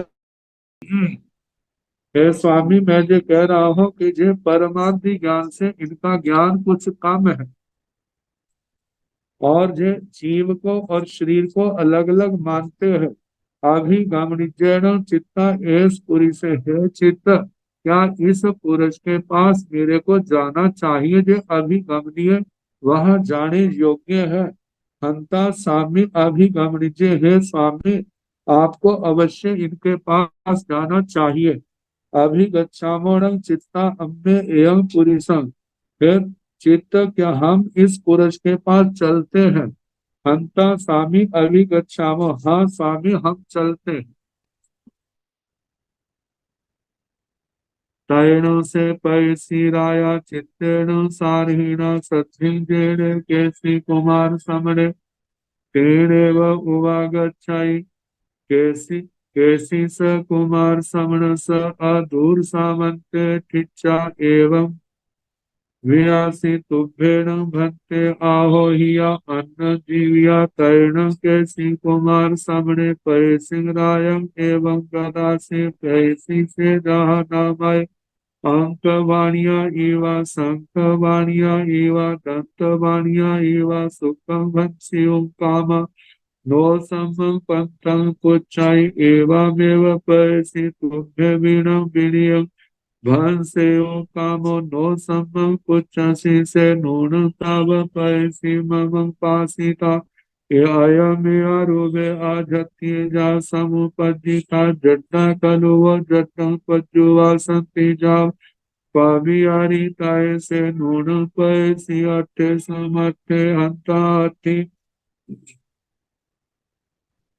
हे स्वामी, मैं ये कह रहा हूँ कि ये परमावधि ज्ञान से इनका ज्ञान कुछ कम है और ये जीव को और शरीर को अलग अलग मानते हैं। अभिगमनिजैन चित्ता एस पुरी से है चित्त, क्या इस पुरुष के पास मेरे को जाना चाहिए जो अभिगमनीय, वह जाने योग्य है। हंता स्वामी अभिगमनिजय, हे स्वामी, आपको अवश्य इनके पास जाना चाहिए। अभिगच्छामोणं चित्ता अम्मे एवं पुरुषं, फिर चित्त, क्या हम इस पुरुष के पास चलते हैं। हंता स्वामी अभिगच्छामो, हाँ स्वामी, हम चलते हैं। तैण से पैसीराया चित्तेण सारहीण सत्रिंजेण केसी कुमार समरे, तेणेव उवागच्छाई केसी केसी स कुमार समण स अधूर सामंते ठिच्चा एवं वियासी तुभ्येन भक्ते आहो हिया अन्न जीविया तैर्ण केसी कुमार समणे पय सिंहरायम एवं गदा से पैसी से जहा नामाय अंक वाणिया इवा शंख वाणिया इवा दंत वाणिया इवा सुखम भक्ष्यों काम नो सम्मं पंथं पुच्छाई एवमेव पैसी तुभ्य वीणं विनियं भंसेयो कामो नो सम्मं पुच्छसि से नून तव पैसी ममं पासिता ये अयमे आरूपे आजत्ये जा समुपजिता जट्टा खलु वो जट्टं पज्जुवा संति जा पावियारी ताय से नून पैसी अट्ठे समट्ठे अंताति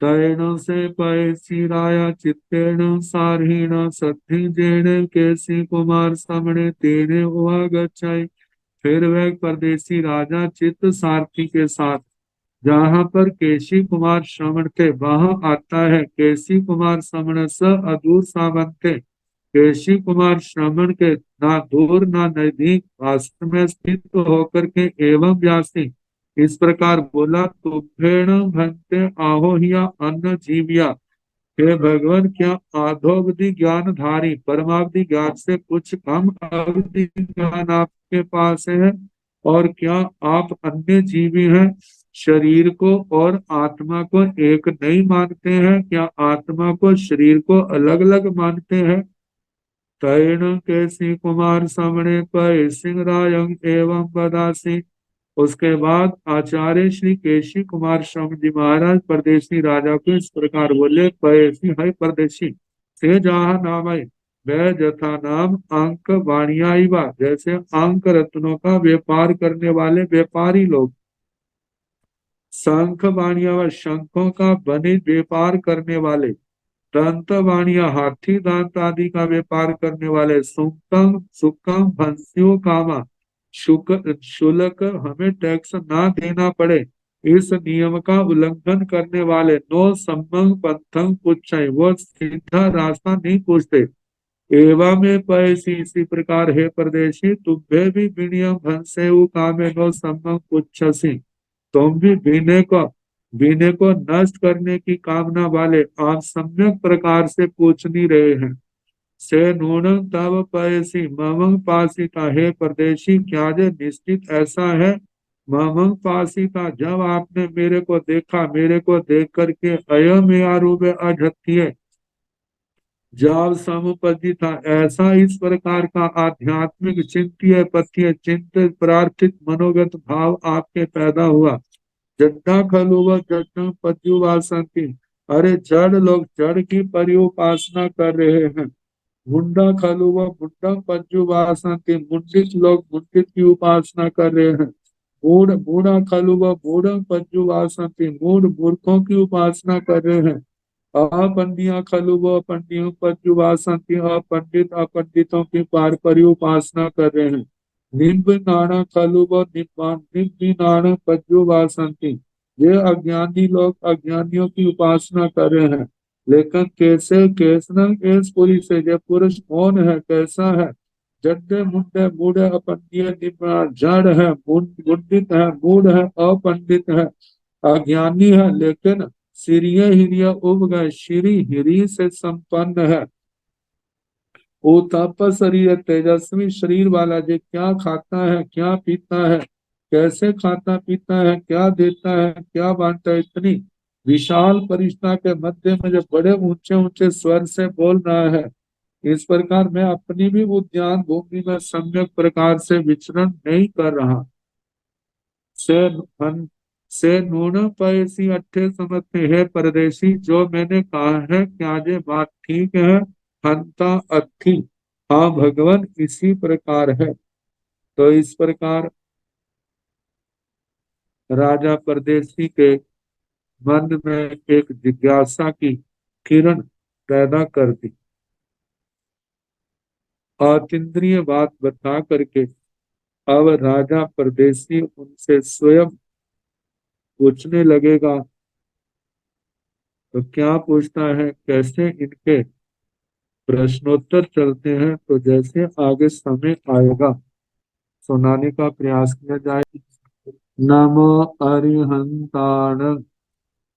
तैण से पैसीराया चित्तेण सारहीण सत्रिंजेण केसी कुमार समणे तेने हुआ गच्छाई। फिर वह परदेसी राजा चित्त सारथी के साथ जहाँ पर केशी कुमार श्रवण थे वहां आता है। केशी कुमार श्रवण स अदूर सावंते, केशी कुमार श्रवण के ना दूर ना नजदीक वास्तव में स्थित होकर के एवं व्यासी इस प्रकार बोला, तुभ्येण भंते आहोहिया अन्न जीविया, हे भगवान, क्या आधोवधि ज्ञानधारी परमावधि ज्ञान से कुछ कम अवधि ज्ञान आपके पास है, और क्या आप अन्य जीवी हैं, शरीर को और आत्मा को एक नहीं मानते हैं, क्या आत्मा को शरीर को अलग अलग मानते हैं। तैण केसी कुमार समणे पय सिंहरायं एवं बदासी। उसके बाद आचार्य श्री केशी कुमार स्वामी जी महाराज परदेसी राजा को इस प्रकार बोले, पैसी है परदेसी से जहा नाम है वह जथा नाम अंक वाणिया, जैसे अंक रत्नों का व्यापार करने वाले व्यापारी लोग, शंख वाणिया व शंखों का बने व्यापार करने वाले, दंत वाणिया हाथी दांत आदि का व्यापार करने वाले, सुक्कम सुक्कम भंस्यो कामा शुल्क हमें टैक्स ना देना पड़े इस नियम का उल्लंघन करने वाले, नो सम्मंग पंथं पुच्छाई, वो सीधा रास्ता नहीं पूछते। एवं में पैसी इसी प्रकार है परदेशी तुम्हें भी विनियम भंसे कामे नो सम्मंग पुच्छसी, तुम भी बीने को नष्ट करने की कामना वाले आप सम्यक प्रकार से पूछ नहीं रहे हैं। से नूनम तब पैसी ममंग पासिता, है परदेशी, क्या जे निश्चित ऐसा है। ममंग पासिता, जब आपने मेरे को देखा, मेरे को देख करके अयम आरूपे अजत्य जब समुपति था, ऐसा इस प्रकार का आध्यात्मिक चिंत्य पथ्य चिंतित प्रार्थित मनोगत भाव आपके पैदा हुआ। जड्डा खलु व जड्डा पत्युवासंति, अरे जड़ लोग जड़ की परिउपासना कर रहे हैं। मुंडा खलु व मुंडा पत्युवासंति, मुंडित लोग मुंडित की उपासना कर रहे हैं। मूढ़ मूढ़ा खलु व मूढ़ पत्युवासंति, मूढ़ मूर्खों की उपासना कर रहे हैं। अपंडिया खलु व पंडियों पत्युवासंति, अपंडित अपंडितों की पारपरी उपासना कर रहे हैं। निम्ब नाना खलु व निम्बी नाना पत्युवासंति, ये अज्ञानी लोग अज्ञानियों की उपासना कर रहे हैं। लेकिन कैसे कैसनल केस पुरी से ये पुरुष कौन है, कैसा है? जड्डे मुंडे मूढ़े अपंडित निपुणा, जड़ है, मुंडित है, मूढ़ है, अपंडित है, अज्ञानी है, लेकिन सिरिय हिरिय उब गए, श्री हिरी से संपन्न है। वो तापस शरीर, तेजस्वी शरीर वाला जो क्या खाता है, क्या पीता है, कैसे खाता पीता है, क्या देता है, क्या बांटता है, इतनी विशाल परिष्ठा के मध्य में जो बड़े ऊंचे ऊंचे स्वर से बोल रहा है, इस प्रकार मैं अपनी भी उद्यान भूमि में सम्यक प्रकार से विचरण नहीं कर रहा। से हन से नून पैसी अट्ठे समझते है परदेशी, जो मैंने कहा है क्या ये बात ठीक है? हंता अथी, हाँ भगवान इसी प्रकार है। तो इस प्रकार राजा परदेशी के मन में एक जिज्ञासा की किरण पैदा कर दी। अतीन्द्रिय बात बता करके अब राजा परदेशी उनसे स्वयं पूछने लगेगा। तो क्या पूछता है, कैसे इनके प्रश्नोत्तर चलते हैं, तो जैसे आगे समय आएगा सुनाने का प्रयास किया जाए। नमो अरिहंताण,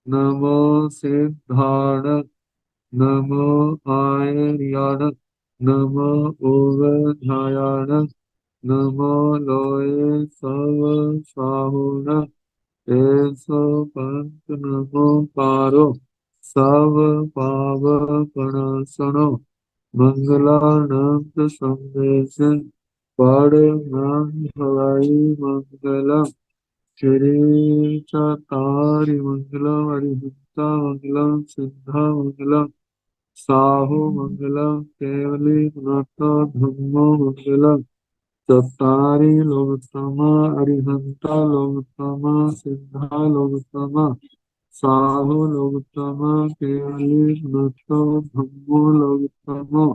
नमो सिद्धाण, नमो आयर्याण, नमो ओवधायाण, नमो लोये सव साहुण, ऐसो पंत नमो पारो, सब पाव पणसणो, मंगलानंद संदेश, पढ़ हवाई मंगलम, श्री चतारि मंगलम, हरिहंता मंगलम, सिद्धा मंगलम, साहु मंगलम, केवली पुनः धम्मो मंगलम, चत्तारि लोकतमा, अरिहंता लोकतमा, सिद्धा लोकतमा, साहु लोकतमा, केवली पुनः धम्मो लोकतमा,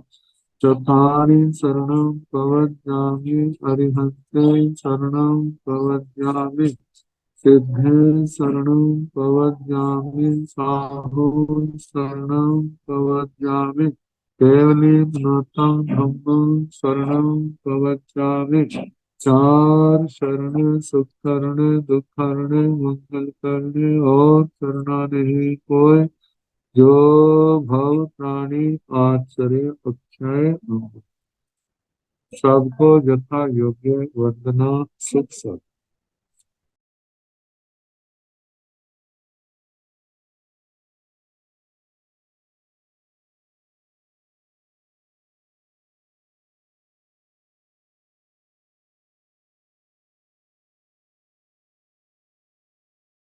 चत्तारि शरणं प्रवज्जामि, अरिहन्ते शरणं प्रवज्जामि, सिद्धे शरणं प्रवज्जामि, साहु शरणं प्रवज्जामि, केवली नूतन धम्मं शरणं प्रवज्जामि। चार शरण, सुख करने, दुख करने, मंगल करने और करना नहीं कोई, जो भव प्राणी आचरे अक्षय अमृत। सबको यथा योग्य वंदना, सुख सब।